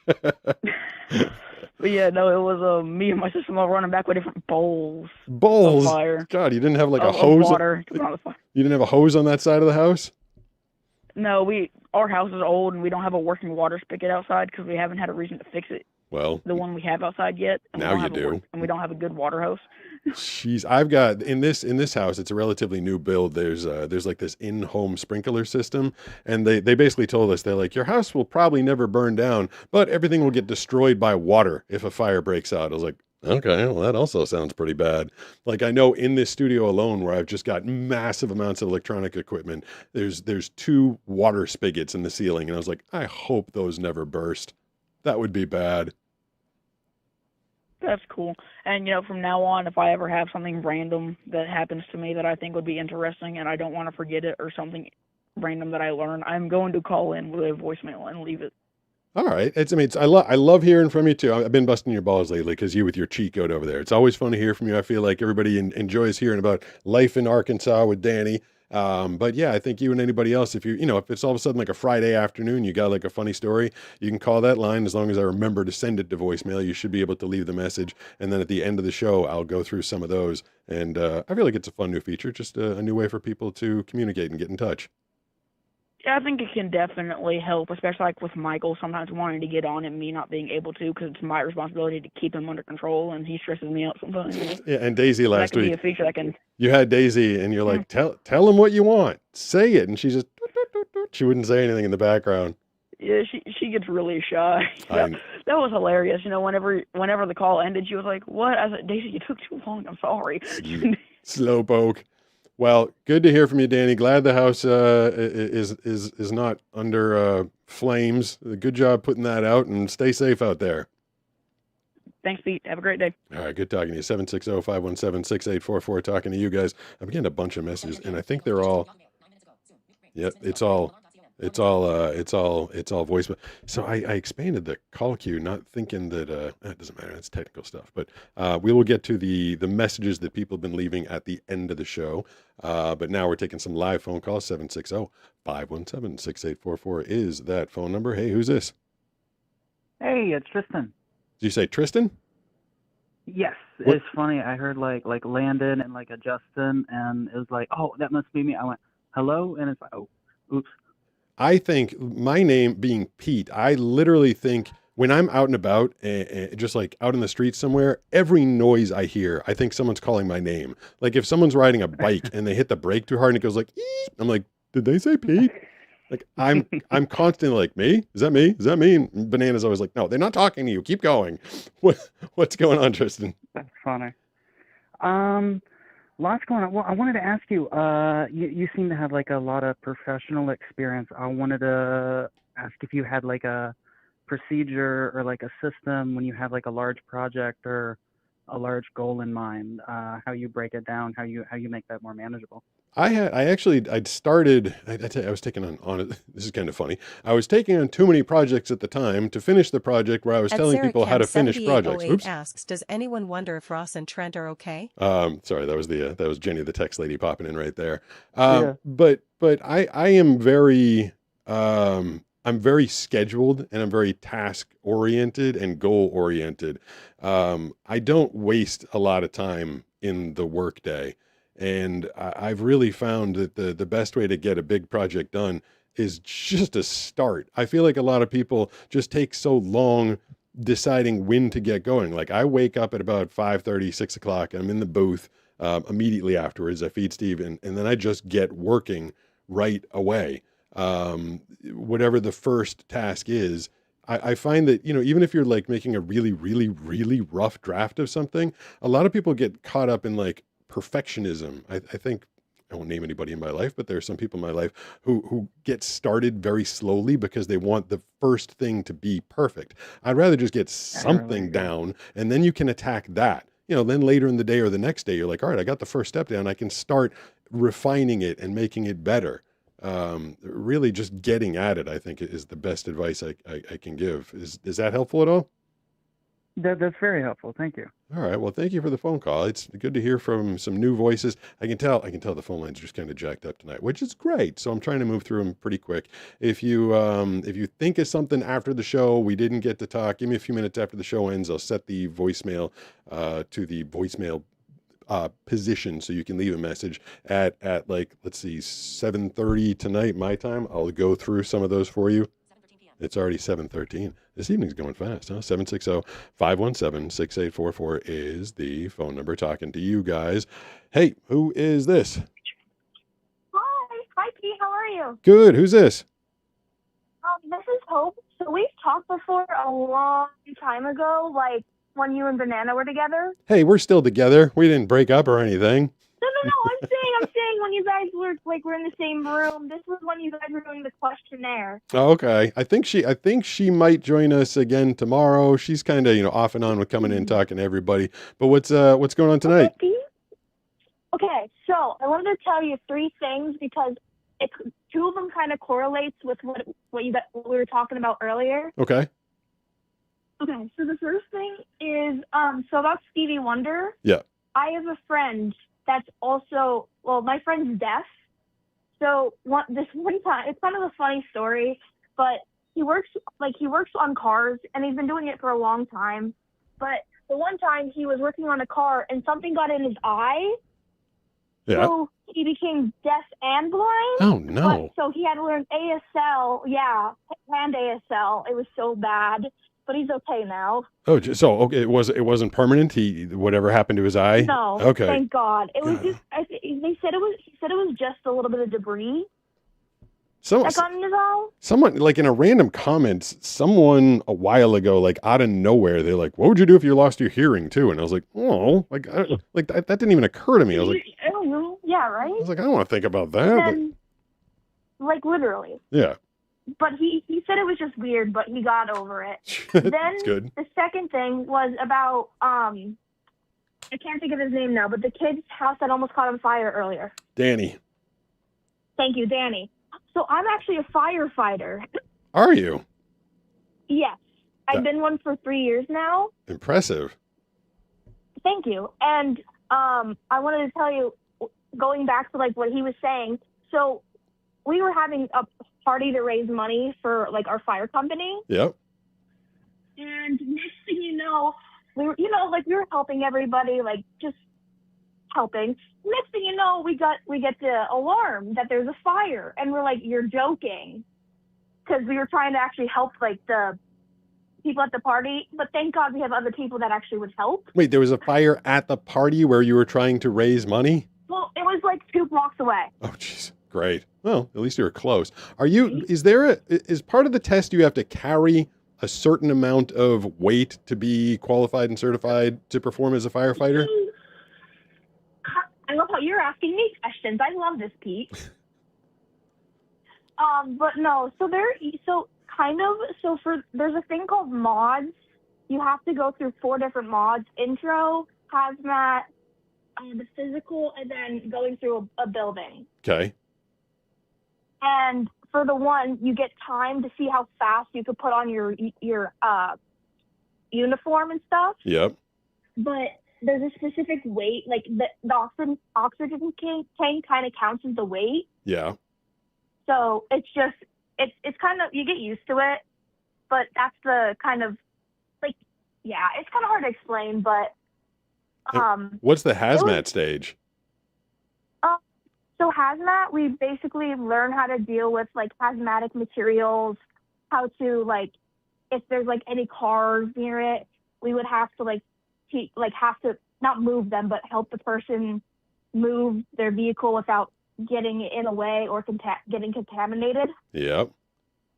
But yeah, no, it was me and my sister-in-law running back with different bowls. Bowls? Of fire. God, you didn't have like a hose? Water. You didn't have a hose on that side of the house? No, our house is old and we don't have a working water spigot outside because we haven't had a reason to fix it. Well, the one we have outside yet. And now you do. And we don't have a good water hose. Jeez, I've got in this house. It's a relatively new build. There's like this in-home sprinkler system, and they basically told us, they're like, your house will probably never burn down, but everything will get destroyed by water if a fire breaks out. I was like, okay, well that also sounds pretty bad. Like, I know in this studio alone, where I've just got massive amounts of electronic equipment, there's 2 water spigots in the ceiling, and I was like, I hope those never burst. That would be bad. That's cool. And, from now on, if I ever have something random that happens to me that I think would be interesting and I don't want to forget it, or something random that I learn, I'm going to call in with a voicemail and leave it. All right. I love hearing from you too. I've been busting your balls lately because you with your cheat code over there. It's always fun to hear from you. I feel like everybody enjoys hearing about life in Arkansas with Danny. But yeah, I think you and anybody else, if if it's all of a sudden like a Friday afternoon, you got like a funny story, you can call that line. As long as I remember to send it to voicemail, you should be able to leave the message. And then at the end of the show, I'll go through some of those. And I feel like it's a fun new feature, just a new way for people to communicate and get in touch. Yeah, I think it can definitely help, especially like with Michael sometimes wanting to get on and me not being able to, because it's my responsibility to keep him under control, and he stresses me out sometimes. Yeah, and Daisy last week, be a feature that can... you had Daisy, and you're like, tell him what you want, say it, and she just she wouldn't say anything in the background. Yeah, she gets really shy. That was hilarious. Whenever the call ended, she was like, "What?" I said, "Daisy, you took too long. I'm sorry." Slowpoke. Well, good to hear from you, Danny. Glad the house is not under flames. Good job putting that out, and stay safe out there. Thanks, Pete. Have a great day. All right, good talking to you. 760-517-6844. Talking to you guys. I'm getting a bunch of messages, and I think they're all. Yeah, it's all voicemail. So I expanded the call queue, not thinking that it doesn't matter. That's technical stuff, but we will get to the messages that people have been leaving at the end of the show. But now we're taking some live phone calls. 760-517-6844 is that phone number. Hey, who's this? Hey, it's Tristan. Did you say Tristan? Yes. What? It's funny. I heard like Landon and like a Justin, and it was like, oh, that must be me. I went, hello, and it's like, oh, oops. I think my name being Pete, I literally think when I'm out and about, just like out in the streets somewhere, every noise I hear, I think someone's calling my name. Like if someone's riding a bike and they hit the brake too hard and it goes like, "Eep," I'm like, did they say Pete? Like I'm constantly like, me? Is that me? Is that me? And Banana's always like, no, they're not talking to you. Keep going. What's going on, Tristan? That's funny. Lots going on. Well, I wanted to ask you, you seem to have like a lot of professional experience. I wanted to ask if you had like a procedure or like a system when you have like a large project or a large goal in mind, how you break it down, how you make that more manageable. I'd started, I tell you, I was taking on it. This is kind of funny. I was taking on too many projects at the time to finish the project where I was telling people how to finish projects. Oops. Asks, does anyone wonder if Ross and Trent are okay? Sorry, that was Jenny, the text lady, popping in right there. Yeah. But I am very, I'm very scheduled and I'm very task oriented and goal oriented. I don't waste a lot of time in the workday. And I've really found that the best way to get a big project done is just to start. I feel like a lot of people just take so long deciding when to get going. Like I wake up at about 5:30, 6 o'clock. I'm in the booth immediately afterwards. I feed Steve and then I just get working right away. Whatever the first task is, I find that, even if you're like making a really, really, really rough draft of something, a lot of people get caught up in like perfectionism. I think I won't name anybody in my life, but there are some people in my life who get started very slowly because they want the first thing to be perfect. I'd rather just get something down and then you can attack that. Then later in the day or the next day, you're like, all right, I got the first step down. I can start refining it and making it better. Really just getting at it, I think, is the best advice I can give. Is that helpful at all? That's very helpful. Thank you. All right. Well, thank you for the phone call. It's good to hear from some new voices. I can tell the phone lines are just kind of jacked up tonight, which is great. So I'm trying to move through them pretty quick. If you think of something after the show, we didn't get to talk, give me a few minutes after the show ends. I'll set the voicemail to the voicemail position so you can leave a message at like, let's see, 7:30 tonight, my time. I'll go through some of those for you. It's already 7:13. This evening's going fast, huh? 760-517-6844 is the phone number. Talking to you guys. Hey, who is this? Hi, Pete. How are you? Good. Who's this? This is Hope. So we've talked before a long time ago, like when you and Banana were together. Hey, we're still together. We didn't break up or anything. No. I'm saying when you guys were in the same room. This was when you guys were doing the questionnaire. Oh, okay. I think she might join us again tomorrow. She's kind of off and on with coming in and talking to everybody. But what's going on tonight? Okay, so I wanted to tell you 3 things because 2 of them kind of correlates with what we were talking about earlier. Okay. Okay, so the first thing is so about Stevie Wonder. Yeah. I have a friend that's also, my friend's deaf. So this one time, it's kind of a funny story, but he works on cars and he's been doing it for a long time. But the one time he was working on a car and something got in his eye. Yeah. So he became deaf and blind. Oh no. So he had to learn ASL. Yeah, and ASL. It was so bad. But he's okay now. Oh, so okay, it wasn't permanent. Whatever happened to his eye. No, okay. Thank God. It was just. He said it was just a little bit of debris that got in his eye. Someone like in a random comment, someone a while ago, like out of nowhere, they're like, "What would you do if you lost your hearing too?" And I was like, "Oh, that didn't even occur to me." I was like, "I don't know." Yeah, right. I was like, "I don't want to think about that." Then, like literally. Yeah. But he said it was just weird, but he got over it. Then good. The second thing was about I can't think of his name now, but the kid's house that almost caught on fire earlier. Danny. Thank you, Danny. So I'm actually a firefighter. Are you? Yes. I've been one for 3 years now. Impressive. Thank you. And I wanted to tell you, going back to like what he was saying, so we were having a party to raise money for like our fire company. Yep. And next thing you know, we were helping everybody, like just helping. Next thing you know, we get the alarm that there's a fire, and we're like, "You're joking," because we were trying to actually help like the people at the party, but thank God we have other people that actually would help. Wait, there was a fire at the party where you were trying to raise money? Well, it was like 2 blocks away. Oh, jeez. Great. Well, at least you were close. Is part of the test you have to carry a certain amount of weight to be qualified and certified to perform as a firefighter? I love how you're asking me questions. I love this, Pete. But no, there's a thing called mods. You have to go through 4 different mods: intro, hazmat, the physical, and then going through a building. Okay. And for the one, you get time to see how fast you could put on your uniform and stuff. Yep. But there's a specific weight, like the oxygen tank kind of counts as the weight. Yeah. So it's kind of, you get used to it, but that's the kind of, like, yeah, it's kind of hard to explain, but. What's the hazmat stage? So hazmat, we basically learn how to deal with like hazmatic materials, how to like, if there's like any cars near it, we would have to have to not move them, but help the person move their vehicle without getting in a way or getting contaminated. Yep.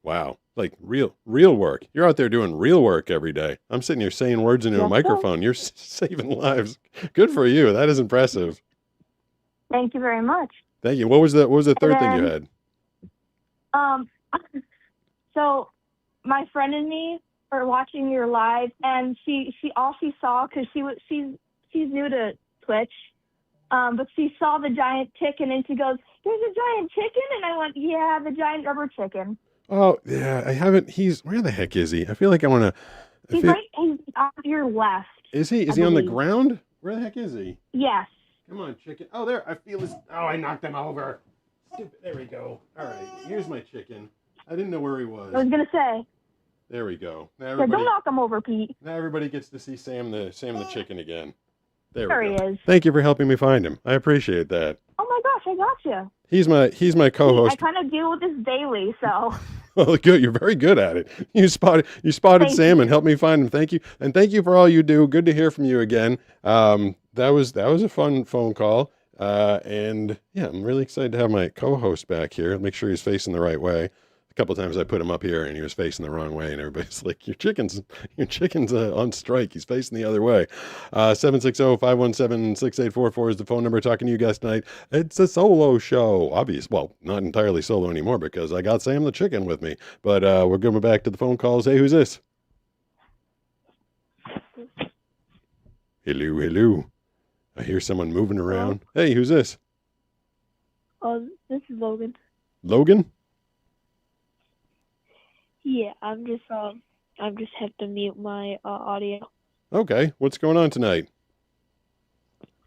Wow. Like real work. You're out there doing real work every day. I'm sitting here saying words into a microphone. You're saving lives. Good for you. That is impressive. Thank you very much. Thank you. What was the third thing you had? So my friend and me are watching your live, and she saw, because she's new to Twitch, but she saw the giant chicken, and she goes, "There's a giant chicken," and I went, "Yeah, the giant rubber chicken." Oh yeah, I haven't. Where the heck is he? I feel like I want to. He's on your left. Is he? Is he on the ground? Where the heck is he? Yes. Come on, chicken. Oh, there. I feel his. Oh, I knocked him over. Stupid. There we go. All right. Here's my chicken. I didn't know where he was. I was gonna say. There we go. Now don't knock him over, Pete. Now everybody gets to see Sam the chicken again. There he is. Thank you for helping me find him. I appreciate that. Oh my gosh, I got you. He's my co-host. I kind of deal with this daily, so. Well, good. You're very good at it. You spotted Sam and helped me find him. Thank you, and thank you for all you do. Good to hear from you again. That was a fun phone call, and yeah, I'm really excited to have my co-host back here. Make sure he's facing the right way. A couple of times I put him up here and he was facing the wrong way, and everybody's like, "Your chicken's on strike. He's facing the other way." 760-517-6844 is the phone number. Talking to you guys tonight. It's a solo show. Well, not entirely solo anymore because I got Sam the chicken with me. But we're going back to the phone calls. Hey, who's this? Hello. I hear someone moving around. Hey, who's this? This is Logan. Logan? Yeah, I'm just have to mute my audio. Okay, what's going on tonight?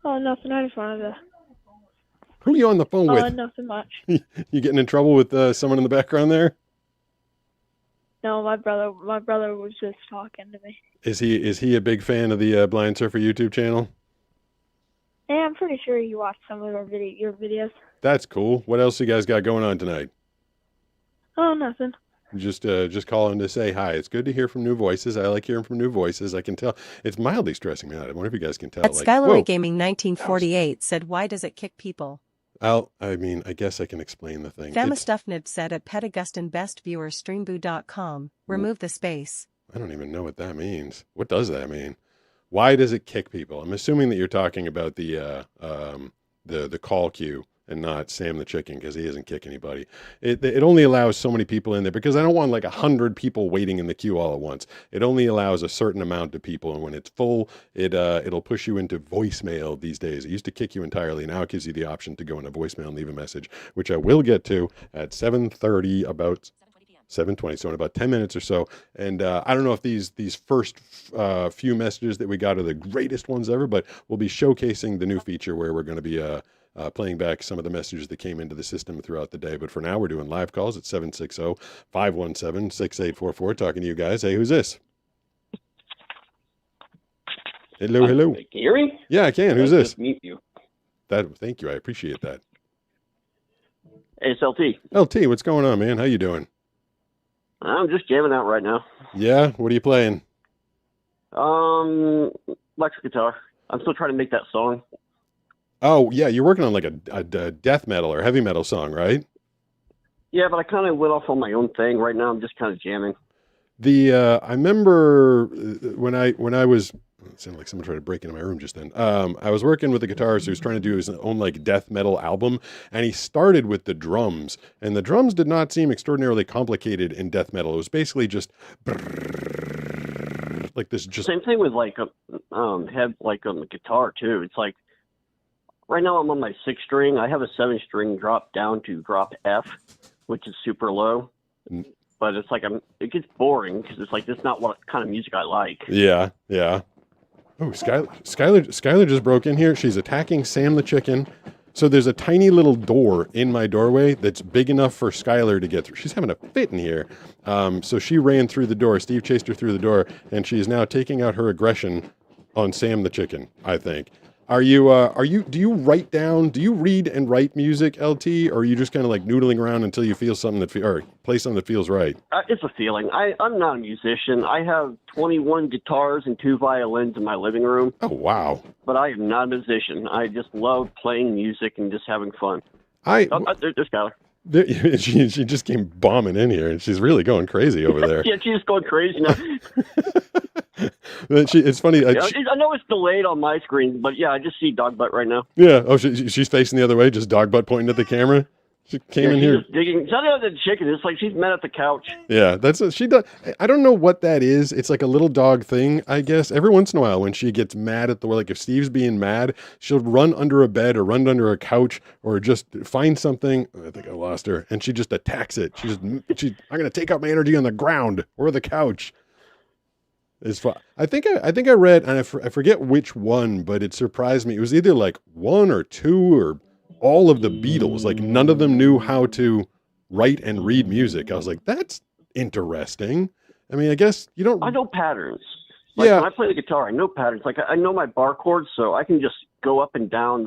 Oh, nothing. I just wanted to. Who are you on the phone with? Nothing much. You getting in trouble with someone in the background there? No, my brother was just talking to me. Is he a big fan of the Blind Surfer YouTube channel? Yeah, I'm pretty sure he watched some of your videos. That's cool. What else you guys got going on tonight? Oh, nothing. Just calling to say hi. It's good to hear from new voices. I like hearing from new voices. I can tell it's mildly stressing me out. I wonder if you guys can tell. At Skyler Gaming 1948 said, "Why does it kick people?" I guess I can explain the thing. Famastuffnib said at Petagustin Best Viewer Streamboo.com, remove the space. I don't even know what that means. What does that mean? Why does it kick people? I'm assuming that you're talking about the call queue and not Sam the chicken, because he doesn't kick anybody. It only allows so many people in there because I don't want like 100 people waiting in the queue all at once. It only allows a certain amount of people, and when it's full, it'll push you into voicemail these days. It used to kick you entirely. Now it gives you the option to go into voicemail and leave a message, which I will get to at 7:30, about 7:20, so in about 10 minutes or so. And I don't know if these first few messages that we got are the greatest ones ever, but we'll be showcasing the new feature where we're going to be playing back some of the messages that came into the system throughout the day. But for now, we're doing live calls at 760-517-6844. Talking to you guys. Hey, who's this? Hello. Can you hear me? Yeah, I can. Who's this? Just meet you. Thank you. I appreciate that. Hey, it's LT. LT, what's going on, man? How you doing? I'm just jamming out right now. Yeah? What are you playing? Electric guitar. I'm still trying to make that song. Oh, yeah, you're working on like a death metal or heavy metal song, right? Yeah, but I kind of went off on my own thing. Right now, I'm just kind of jamming. I remember when I was, it sounded like someone tried to break into my room just then. I was working with a guitarist who was trying to do his own like death metal album, and he started with the drums, and the drums did not seem extraordinarily complicated in death metal. It was basically just like this. Just same thing with like the guitar too. It's like right now I'm on my 6th string. I have a 7th string drop down to drop F, which is super low. But it's like it gets boring because it's like this is not what kind of music I like. Yeah. Oh, Skyler just broke in here. She's attacking Sam the chicken. So there's a tiny little door in my doorway that's big enough for Skyler to get through. She's having a fit in here. So she ran through the door. Steve chased her through the door, and she is now taking out her aggression on Sam the chicken, I think. Do you write down, do you read and write music, LT, or are you just kind of like noodling around until you feel something or play something that feels right? It's a feeling. I'm not a musician. I have 21 guitars and 2 violins in my living room. Oh, wow. But I am not a musician. I just love playing music and just having fun. There's Skyler. She just came bombing in here, and she's really going crazy over there. Yeah, she's going crazy now. It's funny. I know it's delayed on my screen, but yeah, I just see dog butt right now. Yeah. Oh, she's facing the other way, just dog butt pointing at the camera. She came in here. Just digging. It's not even the chicken. It's like she's met at the couch. Yeah, she does. I don't know what that is. It's like a little dog thing, I guess. Every once in a while, when she gets mad at like if Steve's being mad, she'll run under a bed or run under a couch or just find something. I think I lost her, and she just attacks it. I'm gonna take out my energy on the ground or the couch. It's fun. I think I read, and I forget which one, but it surprised me. It was either like 1 or 2 or all of the Beatles. Like none of them knew how to write and read music. I was like, that's interesting. I mean, I guess you don't. I know patterns. Like when I play the guitar, I know patterns. Like I know my bar chords, so I can just go up and down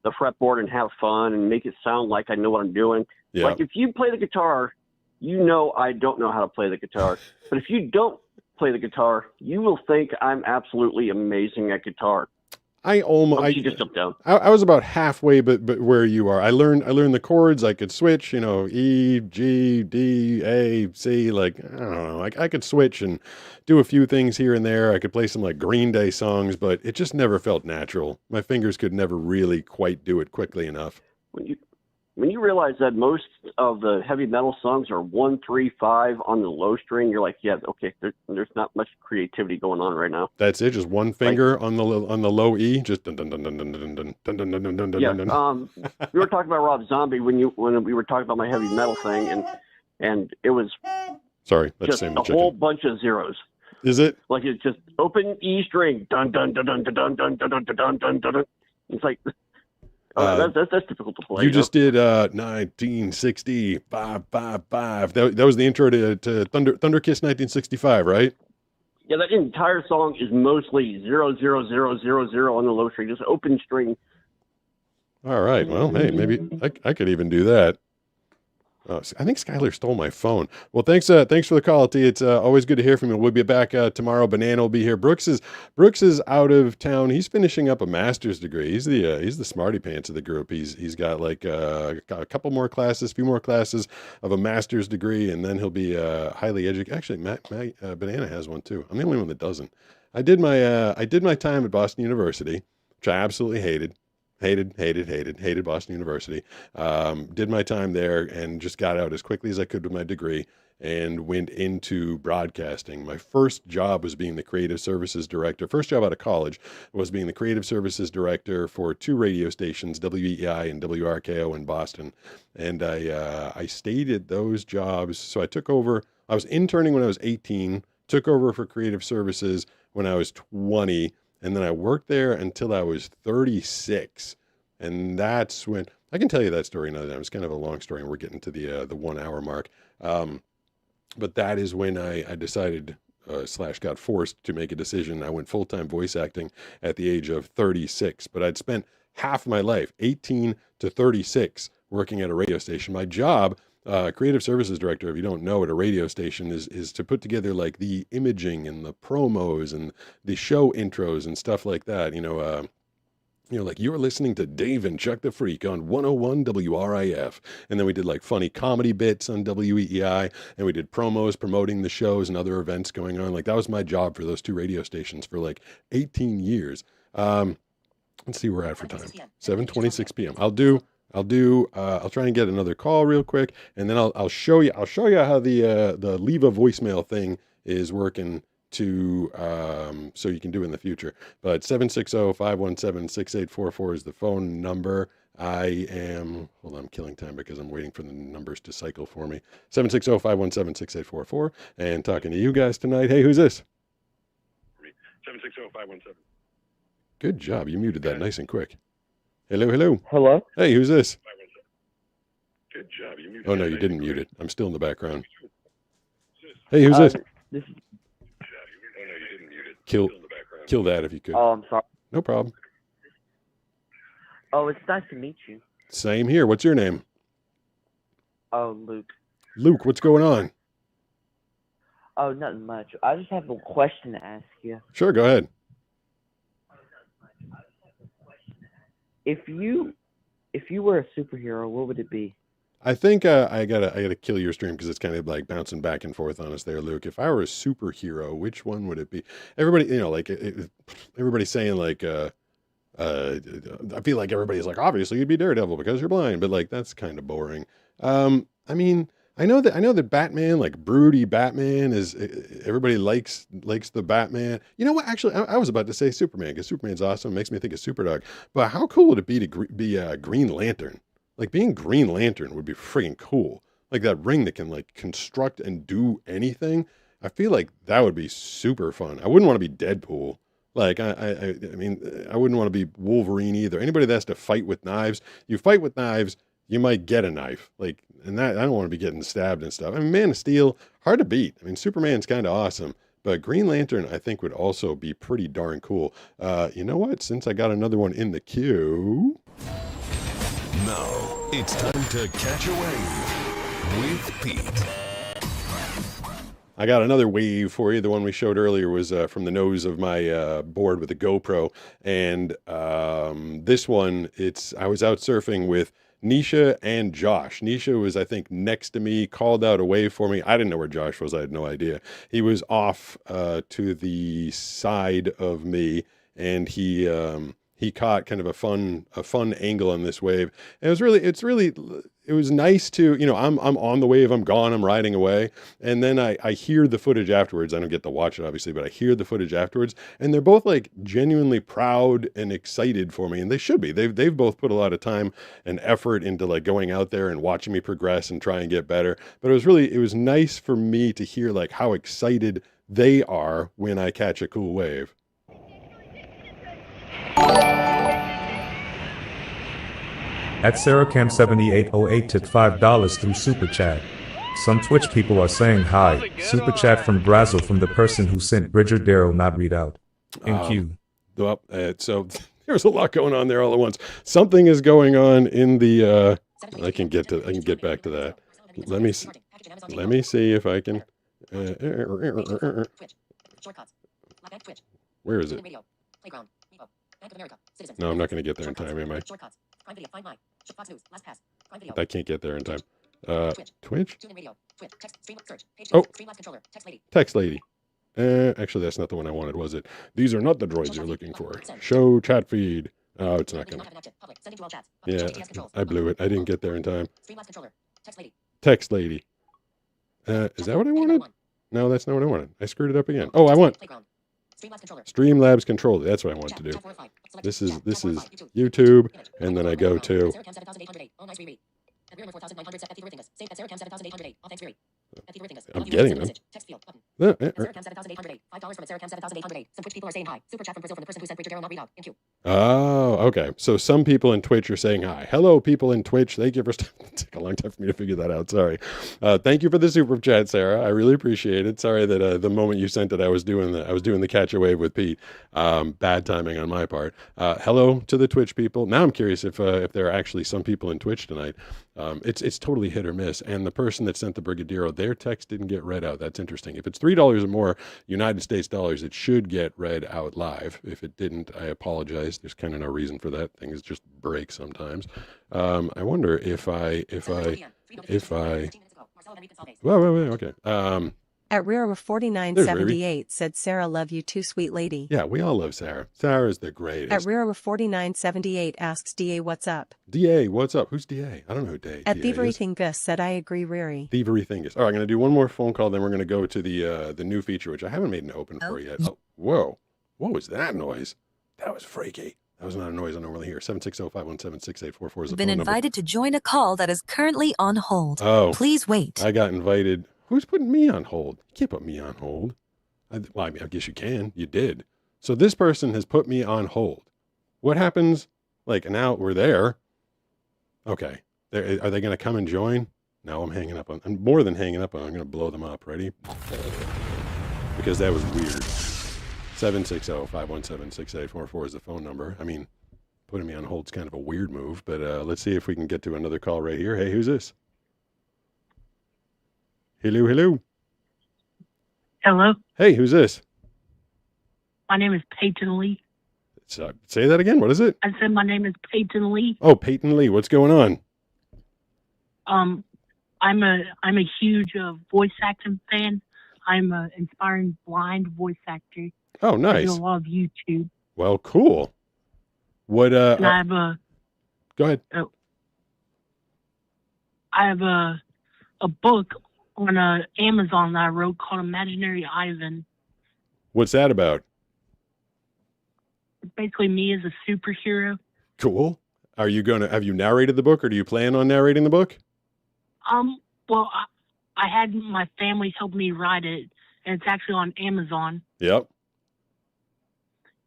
the fretboard and have fun and make it sound like I know what I'm doing. Yeah. Like if you play the guitar, you know I don't know how to play the guitar. But if you don't play the guitar, you will think I'm absolutely amazing at guitar. I just jumped down. I was about halfway, but where you are, I learned the chords. I could switch, E, G, D, A, C. Like I don't know, I could switch and do a few things here and there. I could play some like Green Day songs, but it just never felt natural. My fingers could never really quite do it quickly enough. When you realize that most of the heavy metal songs are 1, 3, 5 on the low string, you're like, yeah, okay, there's not much creativity going on right now. That's it, just one finger on the low E, just dun dun dun dun dun dun dun dun dun dun dun dun. Yeah, we were talking about Rob Zombie when we were talking about my heavy metal thing, and it was just a whole bunch of zeros. Is it? Like it's just open E string, dun dun dun dun dun dun dun dun dun dun dun. It's like. That's difficult to play. You just did 1960 555. That was the intro to Thunder Kiss 1965, right? Yeah, that entire song is mostly 0 0 0 0 0 on the low string, just open string. All right. Well, hey, maybe I could even do that. I think Skyler stole my phone. Well, thanks for the call, T. It's always good to hear from you. We'll be back tomorrow. Banana will be here. Brooks is out of town. He's finishing up a master's degree. He's the smarty pants of the group. He's got like a couple more classes, few more classes of a master's degree, and then he'll be highly educated. Actually, Banana has one too. I'm the only one that doesn't. I did my time at Boston University, which I absolutely hated. Hated Boston University. Did my time there and just got out as quickly as I could with my degree and went into broadcasting. My first job was being the creative services director. First job out of college was being the creative services director for 2 radio stations, WEI and WRKO in Boston. And I stayed at those jobs. So I took over. I was interning when I was 18, took over for creative services when I was 20. And then I worked there until I was 36. And that's when, I can tell you that story another time. It's kind of a long story, and we're getting to the 1 hour mark. But that is when I decided, / got forced to make a decision. I went full-time voice acting at the age of 36. But I'd spent half my life, 18 to 36, working at a radio station. My job creative services director, if you don't know, at a radio station is to put together like the imaging and the promos and the show intros and stuff like that. Like you're listening to Dave and Chuck the Freak on 101 WRIF. And then we did like funny comedy bits on WEEI, and we did promos promoting the shows and other events going on. Like that was my job for those 2 radio stations for like 18 years. Let's see where we're at for time. 7:26 p.m. I'll try and get another call real quick, and then I'll show you how the leave a voicemail thing is working to so you can do it in the future. But 760-517-6844 is the phone number. I'm killing time because I'm waiting for the numbers to cycle for me. 760-517-6844, and talking to you guys tonight. Hey, who's this? 760-517. Good job. You muted that nice and quick. Hello. Hello? Hey, who's this? Good job. You muted. Oh, no, you didn't mute it. I'm still in the background. Hey, who's this? This is... Kill that if you could. Oh, I'm sorry. No problem. Oh, it's nice to meet you. Same here. What's your name? Oh, Luke. Luke, what's going on? Oh, nothing much. I just have a question to ask you. Sure, go ahead. If you were a superhero, what would it be? I think I gotta kill your stream because it's kind of like bouncing back and forth on us there, Luke. If I were a superhero, which one would it be? Everybody, everybody's saying like, I feel like everybody's like, obviously you'd be Daredevil because you're blind, but like that's kind of boring. I mean, I know that Batman, like broody Batman, is everybody likes the Batman. You know what? Actually, I was about to say Superman because Superman's awesome. It makes me think of Superdog. But how cool would it be to be Green Lantern? Like being Green Lantern would be freaking cool. Like that ring that can like construct and do anything. I feel like that would be super fun. I wouldn't want to be Deadpool. Like I mean, I wouldn't want to be Wolverine either. Anybody that has to fight with knives, you fight with knives, you might get a knife. Like, and that I don't want to be getting stabbed and stuff. I mean, Man of Steel, hard to beat. I mean, Superman's kind of awesome. But Green Lantern, I think, would also be pretty darn cool. You know what? Since I got another one in the queue. Now, it's time to catch a wave with Pete. I got another wave for you. The one we showed earlier was from the nose of my board with a GoPro. And this one, I was out surfing with Nisha and Josh. Nisha was, I think, next to me, called out a wave for me. I didn't know where Josh was. I had no idea. He was off to the side of me, and he caught kind of a fun angle on this wave. And it was nice to, I'm on the wave, I'm gone, I'm riding away. And then I hear the footage afterwards. I don't get to watch it obviously, but I hear the footage afterwards, and they're both like genuinely proud and excited for me. And they should be. They've both put a lot of time and effort into like going out there and watching me progress and try and get better. But it was nice for me to hear like how excited they are when I catch a cool wave. At SarahCam7808 tipped $5 through Super Chat. Some Twitch people are saying hi. Super Chat from Brazil from the person who sent Bridger Darrow not read out. In queue. Well, so there's a lot going on there all at once. Something is going on in the. I can get back to that. Let me see if I can. Where is it? No, I'm not going to get there in time, am I? I can't get there in time. Twitch? Oh, text lady. Actually, that's not the one I wanted, was it? These are not the droids you're looking for. Show chat feed. Oh, it's not gonna. Yeah, I blew it. I didn't get there in time. Text lady. Is that what I wanted? No, that's not what I wanted. I screwed it up again. Oh, I want Streamlabs controller. That's what I want to do. This is YouTube, and then I go to. I'm getting them. Yeah, yeah, Sarah Cam 7808. $5 from Sarah Cam 7808. Some Twitch people are saying hi. Super chat from Brazil from the person who sent Bridget Darrow not read out. Thank you. Oh, okay. So some people in Twitch are saying hi. Hello, people in Twitch. Thank you for. It took a long time for me to figure that out. Sorry. Thank you for the super chat, Sarah. I really appreciate it. Sorry that the moment you sent it, I was doing the catch a wave with Pete. Bad timing on my part. Hello to the Twitch people. Now I'm curious if there are actually some people in Twitch tonight. It's totally hit or miss. And the person that sent the Brigadero, their text didn't get read out. That's interesting. If it's $3 or more United States dollars, it should get read out live. If it didn't, I apologize. There's kind of no reason for that. Things just break sometimes. I wonder if I. Wait, okay. At Rira 4978 said Sarah, love you too, sweet lady. Yeah, we all love Sarah. Sarah's the greatest. At Rira 4978 asks DA what's up. DA, what's up? Who's DA? I don't know who DA At is. Thievery Thingus said I agree, Riri. Thievery Thingus. All right, I'm going to do one more phone call, then we're going to go to the new feature, which I haven't made an open for yet. Oh, whoa. What was that noise? That was freaky. That was not a noise I normally hear. 760-517-6844 is the Been phone invited to join a call that is currently on hold. Oh. Please wait. I got invited. Who's putting me on hold? You can't put me on hold. I guess you can. You did. So this person has put me on hold. What happens? Like, now we're there. Okay. Are they going to come and join? No, I'm hanging up on. I'm more than hanging up on. I'm going to blow them up. Ready? Because that was weird. 760-517-6844 is the phone number. I mean, putting me on hold is kind of a weird move, but let's see if we can get to another call right here. Hey, who's this? Hello, hello. Hello. Hey, who's this? My name is Payton Lee. Say that again. What is it? I said my name is Payton Lee. Oh, Payton Lee. What's going on? I'm a huge voice acting fan. I'm an inspiring blind voice actor. Oh, nice. I do a lot of YouTube. Well, cool. What? And I have a. Go ahead. I have a book on Amazon that I wrote called Imaginary Ivan. What's that about? Basically, me as a superhero. Cool. Have you narrated the book, or do you plan on narrating the book? Well, I had my family help me write it, and it's actually on Amazon. Yep.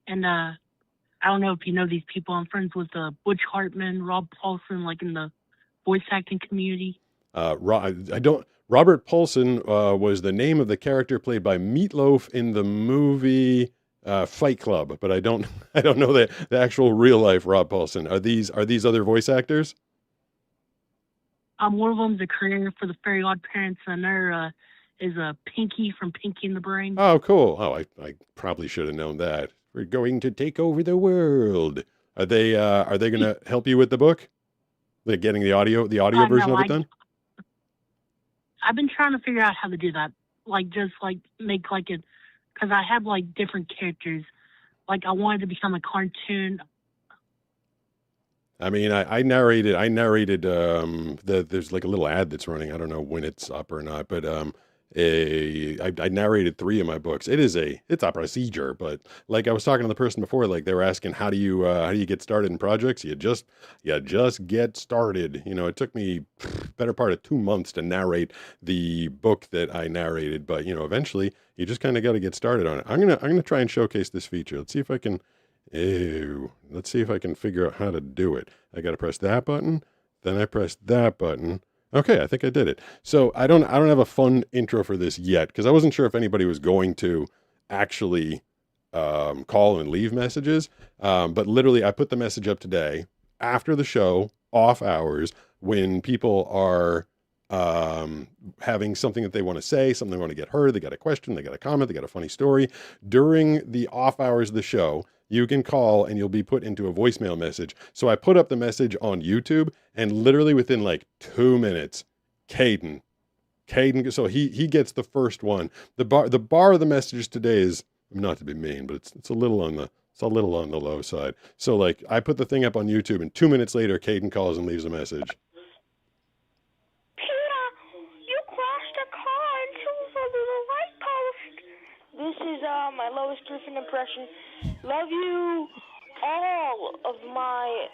And I don't know if you know these people. I'm friends with Butch Hartman, Rob Paulson, like in the voice acting community. Robert Paulson was the name of the character played by Meatloaf in the movie Fight Club, but I don't know the actual real life Rob Paulson. Are these other voice actors? One of them's a creator for the Fairy Odd Parents, and there is Pinky from Pinky and the Brain. Oh, cool. Oh, I probably should have known that. We're going to take over the world. Are they going to help you with the book? Like getting the audio version of it done? I've been trying to figure out how to do that. Like, just like make like it, because I have like different characters. Like, I wanted to become a cartoon. I mean, I narrated there's like a little ad that's running. I don't know when it's up or not, but I narrated 3 of my books. It's a procedure, but like I was talking to the person before, like they were asking how do you get started in projects? You just get started. You know, it took me better part of 2 months to narrate the book that I narrated, but you know, eventually you just kind of got to get started on it. I'm gonna try and showcase this feature. Let's see if I can figure out how to do it. I got to press that button, then I press that button. Okay, I think I did it. So I don't have a fun intro for this yet because I wasn't sure if anybody was going to actually call and leave messages. But literally, I put the message up today after the show, off hours, when people are having something that they want to say, something they want to get heard. They got a question, they got a comment, they got a funny story. During the off hours of the show, you can call and you'll be put into a voicemail message. So I put up the message on YouTube and literally within like 2 minutes, Caden, so he gets the first one. The bar of the messages today is, not to be mean, but it's a little on the low side. So like I put the thing up on YouTube and 2 minutes later, Caden calls and leaves a message. Peter, you crashed a car into the light post. This is my Lois Griffin impression. Love you, all of my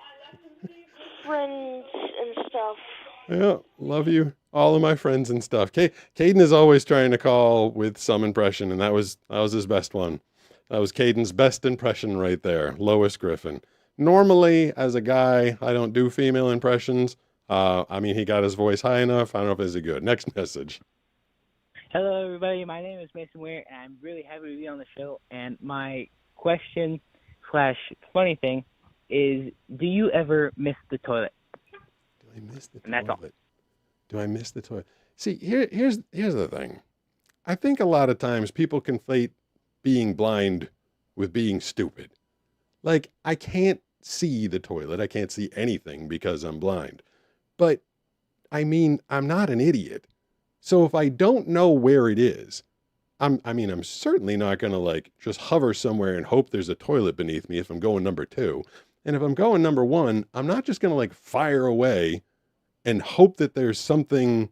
friends and stuff. Yeah, love you, all of my friends and stuff. Caden is always trying to call with some impression, and that was his best one. That was Caden's best impression right there, Lois Griffin. Normally, as a guy, I don't do female impressions. I mean, he got his voice high enough. I don't know if it's a good. Next message. Hello, everybody. My name is Mason Ware, and I'm really happy to be on the show. And my question / funny thing is, do you ever miss the toilet? Do I miss the And that's all. toilet? Do I miss the toilet? See, here's the thing. I think a lot of times people conflate being blind with being stupid. Like, I can't see the toilet. I can't see anything because I'm blind. But, I mean, I'm not an idiot. So if I don't know where it is, I'm certainly not going to, like, just hover somewhere and hope there's a toilet beneath me if I'm going number 2. And if I'm going number 1, I'm not just going to, like, fire away and hope that there's something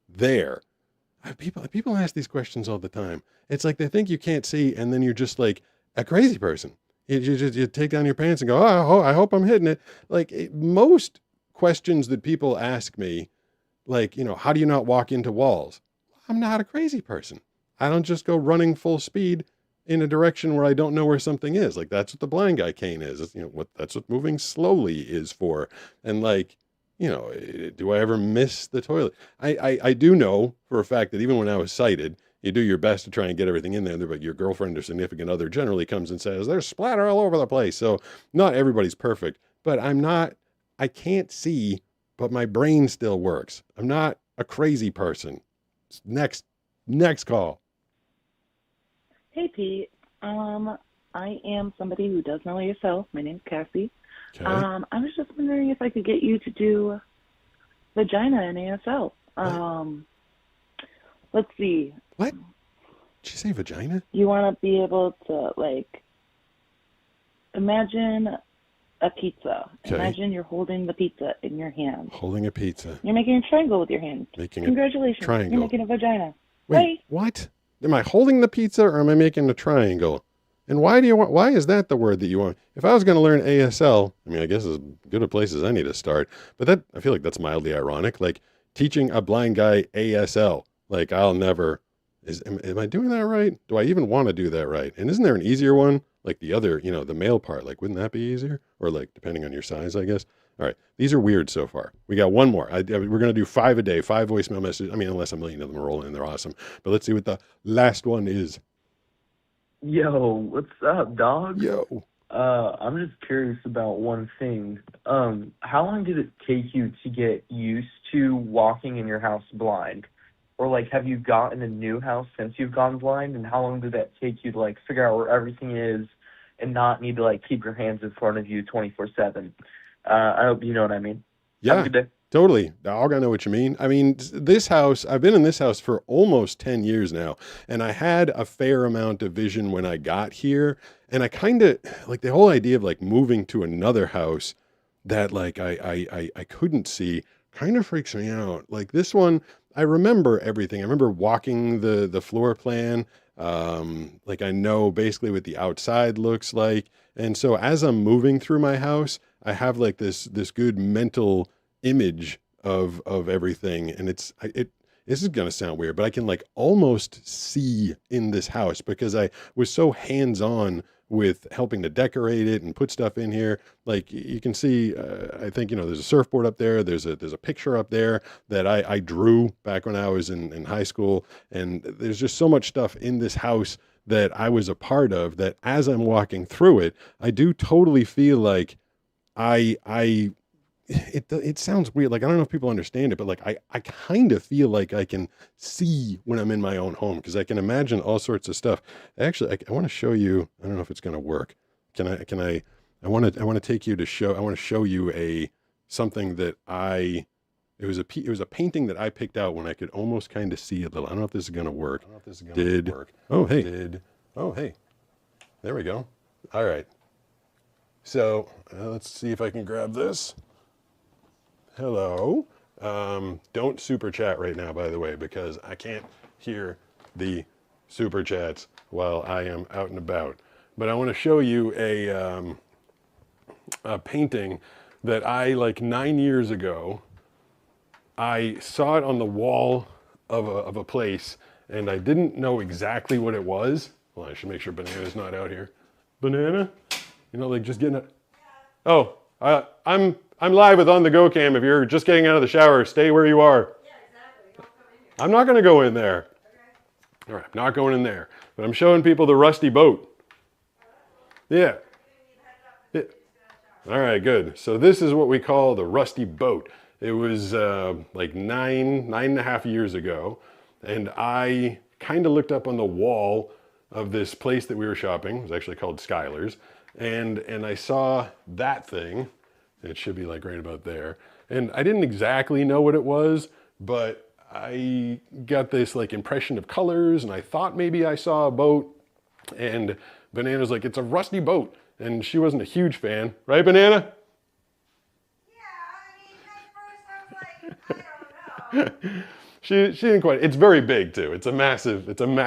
there. People ask these questions all the time. It's like they think you can't see, and then you're just like a crazy person. You take down your pants and go, oh, I hope I'm hitting it. Like most questions that people ask me, like, how do you not walk into walls? I'm not a crazy person. I don't just go running full speed in a direction where I don't know where something is. Like that's what the blind guy cane is. It's, that's what moving slowly is for. And like, do I ever miss the toilet? I do know for a fact that even when I was sighted, you do your best to try and get everything in there, but your girlfriend or significant other generally comes and says, there's splatter all over the place. So not everybody's perfect, but I can't see, but my brain still works. I'm not a crazy person. Next call. Hey, Pete. I am somebody who does know ASL. My name's Cassie. Okay. I was just wondering if I could get you to do vagina in ASL. Let's see. What? Did you say vagina? You want to be able to, like, imagine a pizza. Okay. Imagine you're holding the pizza in your hand. Holding a pizza. You're making a triangle with your hand. Congratulations. Triangle. You're making a vagina. Wait, Right? what? Am I holding the pizza or am I making a triangle? And why is that the word that you want? If I was going to learn ASL, I mean, I guess as good a place as any to start, but I feel like that's mildly ironic. Like teaching a blind guy ASL, like am I doing that right? Do I even want to do that right? And isn't there an easier one? Like the other, the male part, like, wouldn't that be easier? Or like, depending on your size, I guess. All right. These are weird so far. We got one more. We're going to do 5 a day, 5 voicemail messages. I mean, unless a million of them are rolling in, they're awesome. But let's see what the last one is. Yo, what's up, dog? Yo. I'm just curious about one thing. How long did it take you to get used to walking in your house blind? Or, like, have you gotten a new house since you've gone blind? And how long did that take you to, like, figure out where everything is and not need to, like, keep your hands in front of you 24/7? I hope you know what I mean. Yeah, Have a good day. totally. Dog, I know what you mean. I mean, this house, I've been in this house for almost 10 years now, and I had a fair amount of vision when I got here. And I kind of, like, the whole idea of, like, moving to another house that, like, I couldn't see kind of freaks me out. Like, this one, I remember everything. I remember walking the floor plan. Like, I know basically what the outside looks like. And so as I'm moving through my house, I have like this good mental image of everything. And this is going to sound weird, but I can like almost see in this house because I was so hands-on with helping to decorate it and put stuff in here. Like you can see, I think, there's a surfboard up there. There's a picture up there that I drew back when I was in high school. And there's just so much stuff in this house that I was a part of that as I'm walking through it, I do totally feel like it sounds weird. Like, I don't know if people understand it, but like, I kind of feel like I can see when I'm in my own home because I can imagine all sorts of stuff. Actually, I want to show you, I don't know if it's going to work. I want to take you to show, I want to show you something that it was a painting that I picked out when I could almost kind of see a little. I don't know if this is going to work. Oh, hey, there we go. All right. So let's see if I can grab this. Hello. Don't super chat right now, by the way, because I can't hear the super chats while I am out and about. But I want to show you a painting that I, like 9 years ago, I saw it on the wall of a place, and I didn't know exactly what it was. Well, I should make sure Banana's not out here. Banana? You know, like just getting it. Oh, I'm live with On The Go Cam. If you're just getting out of the shower, stay where you are. Yeah, exactly. Don't come in here. I'm not going to go in there. Okay. All right, I'm not going in there. But I'm showing people the rusty boat. Yeah. Yeah. All right, good. So this is what we call the rusty boat. It was like nine and a half years ago. And I kind of looked up on the wall of this place that we were shopping. It was actually called Skyler's. And I saw that thing. It should be like right about there. And I didn't exactly know what it was, but I got this like impression of colors, and I thought maybe I saw a boat. And Banana's like, it's a rusty boat. And she wasn't a huge fan. Right, Banana? She didn't quite. It's very big too. It's a massive bank. Enormous, and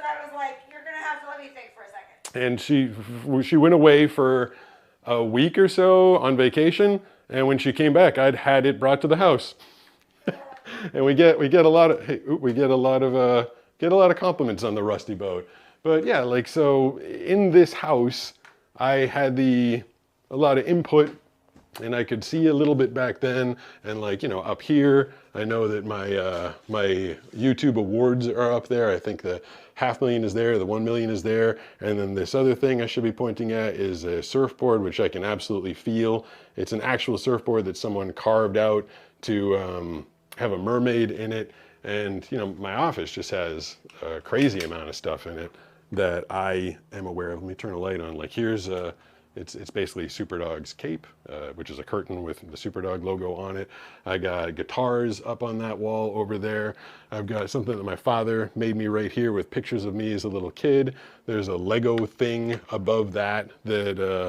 I was like, "You're gonna have to let me think for a second." And she went away for a week or so on vacation, and when she came back, I'd had it brought to the house. And we get a lot of compliments on the rusty boat. But yeah, like so in this house, I had a lot of input. And I could see a little bit back then, and like, you know, up here, I know that my YouTube awards are up there. I think the 500,000 is there, the 1 million is there, and then this other thing I should be pointing at is a surfboard, which I can absolutely feel. It's an actual surfboard that someone carved out to have a mermaid in it, and you know, my office just has a crazy amount of stuff in it that I am aware of. Let me turn a light on. Like here's It's basically Superdog's cape, which is a curtain with the Superdog logo on it. I got guitars up on that wall over there. I've got something that my father made me right here with pictures of me as a little kid. There's a Lego thing above that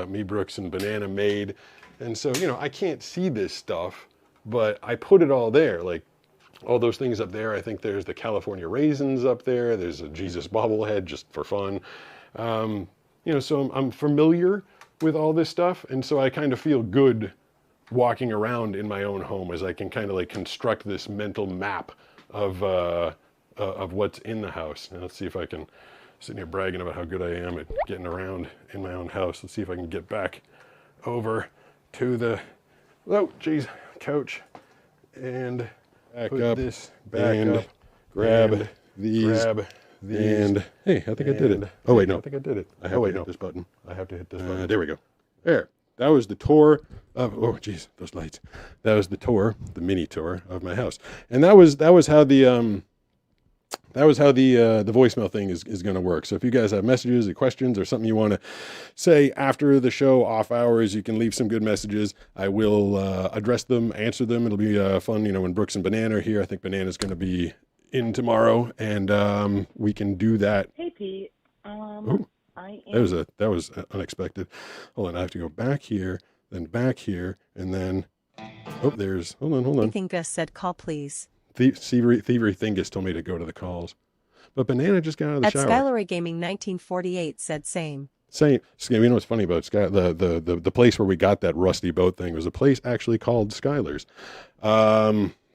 me, Brooks, and Banana made. And so, you know, I can't see this stuff, but I put it all there. Like all those things up there. I think there's the California raisins up there. There's a Jesus bobblehead just for fun. You know, so I'm familiar with all this stuff, and so I kind of feel good walking around in my own home as I can kind of like construct this mental map of what's in the house. And let's see if I can, sitting here bragging about how good I am at getting around in my own house. Let's see if I can get back over to the, oh geez, couch, and back put up this back and up, grab and these. And hey, I think I did it. Oh wait, no. I think I did it. I have to hit this button. I have to hit this button. There we go. There. That was the tour of, oh geez, those lights. That was the tour, the mini tour of my house. And that was how the voicemail thing is going to work. So if you guys have messages or questions or something you want to say after the show, off hours, you can leave some good messages. I will address them, answer them. It'll be fun, you know, when Brooks and Banana are here. I think Banana's going to be in tomorrow, and we can do that. Hey Pete, I am. That was unexpected. Hold on, I have to go back here, then back here, and then hold on. I think Gus said call please. Thievery Thingus told me to go to the calls, but Banana just got out of the shower. Skyler Gaming 1948 said same. You know what's funny about the place where we got that rusty boat thing was a place actually called Skyler's.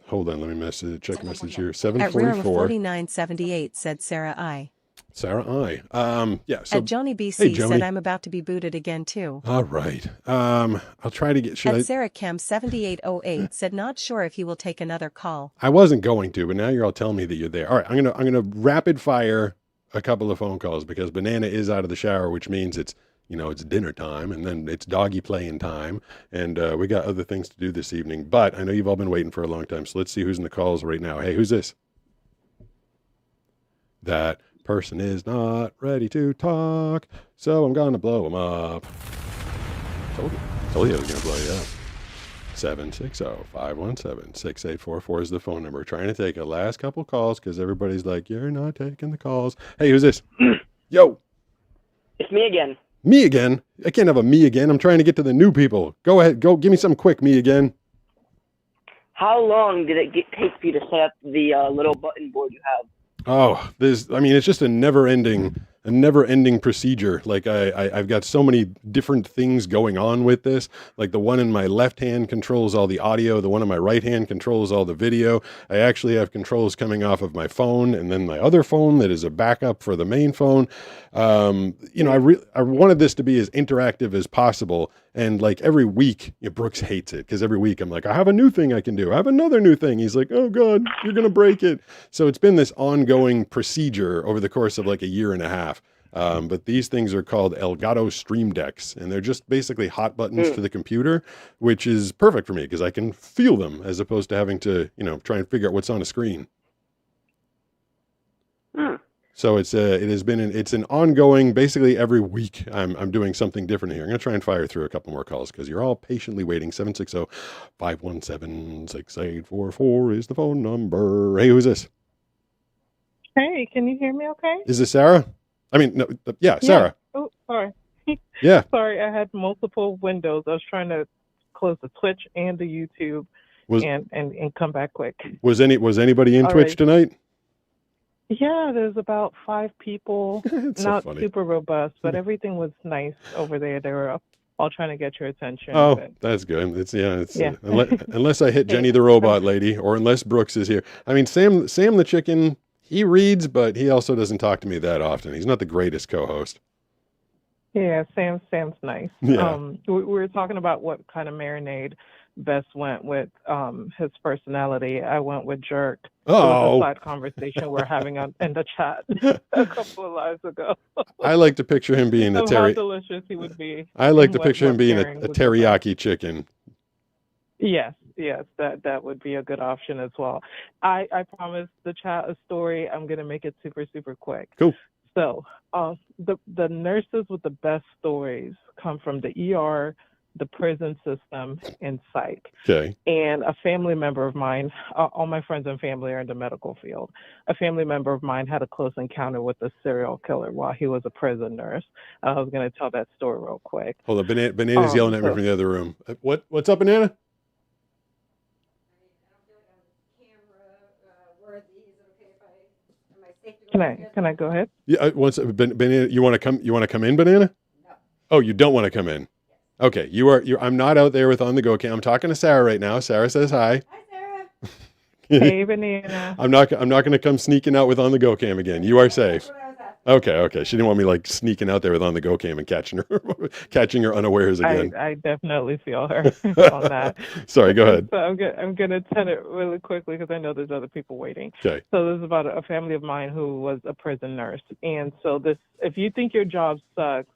Hold on, let me check message here. 744. At 4978 said Sarah I. Sarah I. Yeah. So at Johnny BC said I'm about to be booted again too. All right. I'll try to get. Sarah Cam 7808 said not sure if he will take another call. I wasn't going to, but now you're all telling me that you're there. All right. I'm gonna rapid fire a couple of phone calls because Banana is out of the shower, which means it's dinner time, and then it's doggy playing time, and we got other things to do this evening. But I know you've all been waiting for a long time, so let's see who's in the calls right now. Hey, who's this? That person is not ready to talk, so I'm gonna blow him up. Told you I was gonna blow you up. 760-517-6844 is the phone number. We're trying to take a last couple calls because everybody's like, you're not taking the calls. Hey, who's this? Yo. It's me again. Me again? I can't have a me again. I'm trying to get to the new people. Go ahead. Go give me something quick, me again. How long did it take for you to set up the little button board you have? Oh, it's just a never-ending never-ending procedure. Like I've got so many different things going on with this. Like the one in my left hand controls all the audio. The one in my right hand controls all the video. I actually have controls coming off of my phone and then my other phone that is a backup for the main phone. You know, I wanted this to be as interactive as possible. And like every week, Brooks hates it because every week I'm like, I have a new thing I can do. I have another new thing. He's like, oh God, you're going to break it. So it's been this ongoing procedure over the course of like a year and a half. But these things are called Elgato Stream Decks, and they're just basically hot buttons to the computer, which is perfect for me because I can feel them as opposed to having to, you know, try and figure out what's on a screen. So it's an ongoing, basically every week I'm doing something different here. I'm going to try and fire through a couple more calls because you're all patiently waiting. 760-517-6844 is the phone number. Hey, who's this? Hey, can you hear me okay? Is this Sarah? I mean, no, yeah, Sarah. Oh, sorry. Yeah. Sorry, I had multiple windows. I was trying to close the Twitch and the YouTube and come back quick. Was anybody in All Twitch right. tonight? Yeah, there's about 5 people. It's so Not funny. super robust, but everything was nice over there. They were all trying to get your attention. Oh, but- that's good. It's Yeah. unless I hit Jenny the robot lady, or unless Brooks is here. I mean, Sam the chicken, he reads, but he also doesn't talk to me that often. He's not the greatest co-host. Yeah, Sam's nice. Yeah. We were talking about what kind of marinade best went with his personality. I went with jerk. It was Oh. a side conversation we're having in the chat a couple of lives ago. I like to picture him being a Of how delicious he would be. I like and to what- picture him what being a pairing would be teriyaki chicken. Yes, that would be a good option as well. I promised the chat a story. I'm gonna make it super, super quick. Cool. So, the nurses with the best stories come from the ER, the prison system, and psych. Okay. And a family member of mine, all my friends and family are in the medical field. A family member of mine had a close encounter with a serial killer while he was a prison nurse. I was going to tell that story real quick. Hold on, Banana's yelling at me from the other room. What's up, Banana? Can I go ahead? Yeah. Banana, you want to come? You want to come in, Banana? No. Oh, you don't want to come in. Okay. I'm not out there with on the go cam. I'm talking to Sarah right now. Sarah says hi. Hi, Sarah. Hey, Banana. I'm not going to come sneaking out with on the go cam again. You are safe. Okay. She didn't want me like sneaking out there with on the go cam and catching her unawares again. I definitely feel her on that. Sorry, go ahead. So I'm gonna tell it really quickly because I know there's other people waiting. Okay. So this is about a family of mine who was a prison nurse, and so if you think your job sucks,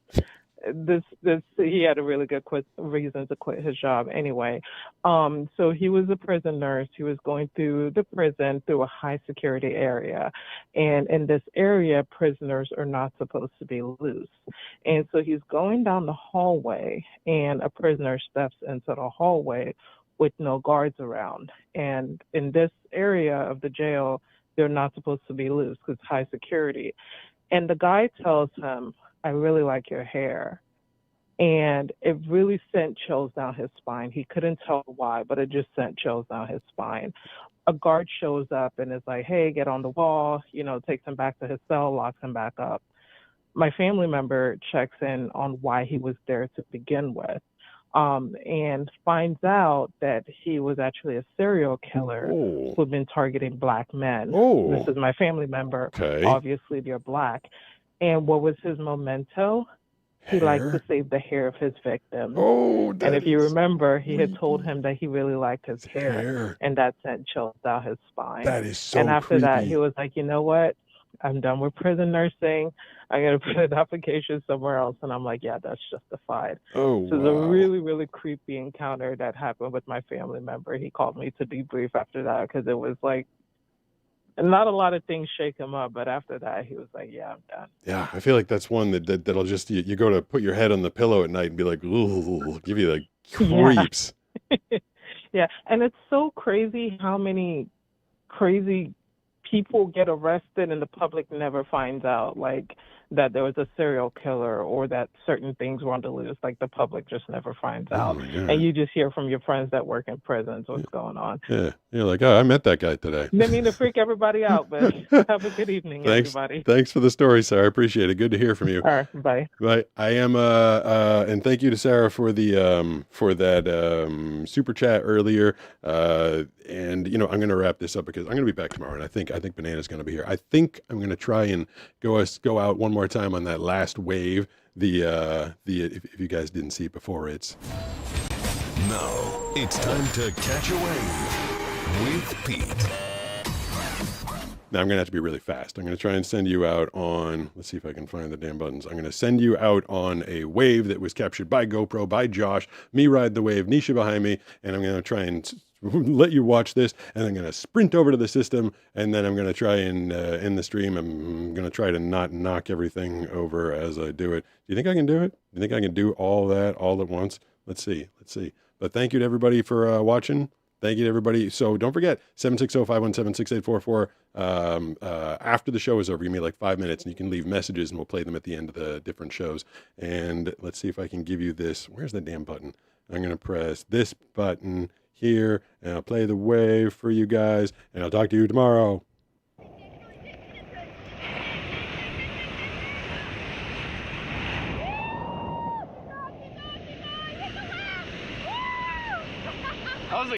he had a really good reason to quit his job anyway. So he was a prison nurse. He was going through the prison through a high security area, and in this area, prisoners are not supposed to be loose. And so he's going down the hallway, and a prisoner steps into the hallway with no guards around. And in this area of the jail, they're not supposed to be loose because high security. And the guy tells him, I really like your hair. And it really sent chills down his spine. He couldn't tell why, but it just sent chills down his spine. A guard shows up and is like, hey, get on the wall, takes him back to his cell, locks him back up. My family member checks in on why he was there to begin with, and finds out that he was actually a serial killer who had been targeting Black men. This is my family member. Okay. Obviously, they're Black. And what was his memento? He liked to save the hair of his victims. And if you remember, he had told him that he really liked his hair, and that sent chills down his spine. That is so And after that, creepy. he was like, you know what? I'm done with prison nursing. I'm going to put an application somewhere else. And I'm like, yeah, that's justified. Oh, So it was a really, really creepy encounter that happened with my family member. He called me to debrief after that because it was like, not a lot of things shake him up, but after that, he was like, yeah, I'm done. Yeah, I feel like that's one that'll just, you go to put your head on the pillow at night and be like, ooh, give you the creeps. Yeah, and it's so crazy how many crazy people get arrested and the public never finds out. Like that there was a serial killer or that certain things were on the loose. Like the public just never finds out. my God. And you just hear from your friends that work in prisons what's going on. Yeah. You're like, oh, I met that guy today. Didn't mean to freak everybody out, but have a good evening, everybody. Thanks for the story, Sarah. I appreciate it. Good to hear from you. All right, bye. Right. I am and thank you to Sarah for the for that super chat earlier. And I'm going to wrap this up because I'm going to be back tomorrow, and I think Banana's going to be here. I think I'm going to try and go out one more time on that last wave. If you guys didn't see it before, it's now it's time to catch a wave with Pete. Now I'm going to have to be really fast. I'm going to try and send you out on, let's see if I can find the damn buttons. I'm going to send you out on a wave that was captured by GoPro, by Josh, me ride the wave, Nisha behind me, and I'm going to try and let you watch this, and I'm going to sprint over to the system, and then I'm going to try and end the stream. I'm going to try to not knock everything over as I do it. Do you think I can do it? Do you think I can do all that all at once? Let's see. But thank you to everybody for watching. Thank you to everybody. So don't forget, 760-517-6844. After the show is over, give me like 5 minutes, and you can leave messages, and we'll play them at the end of the different shows. And let's see if I can give you this. Where's the damn button? I'm going to press this button here, and I'll play the wave for you guys, and I'll talk to you tomorrow.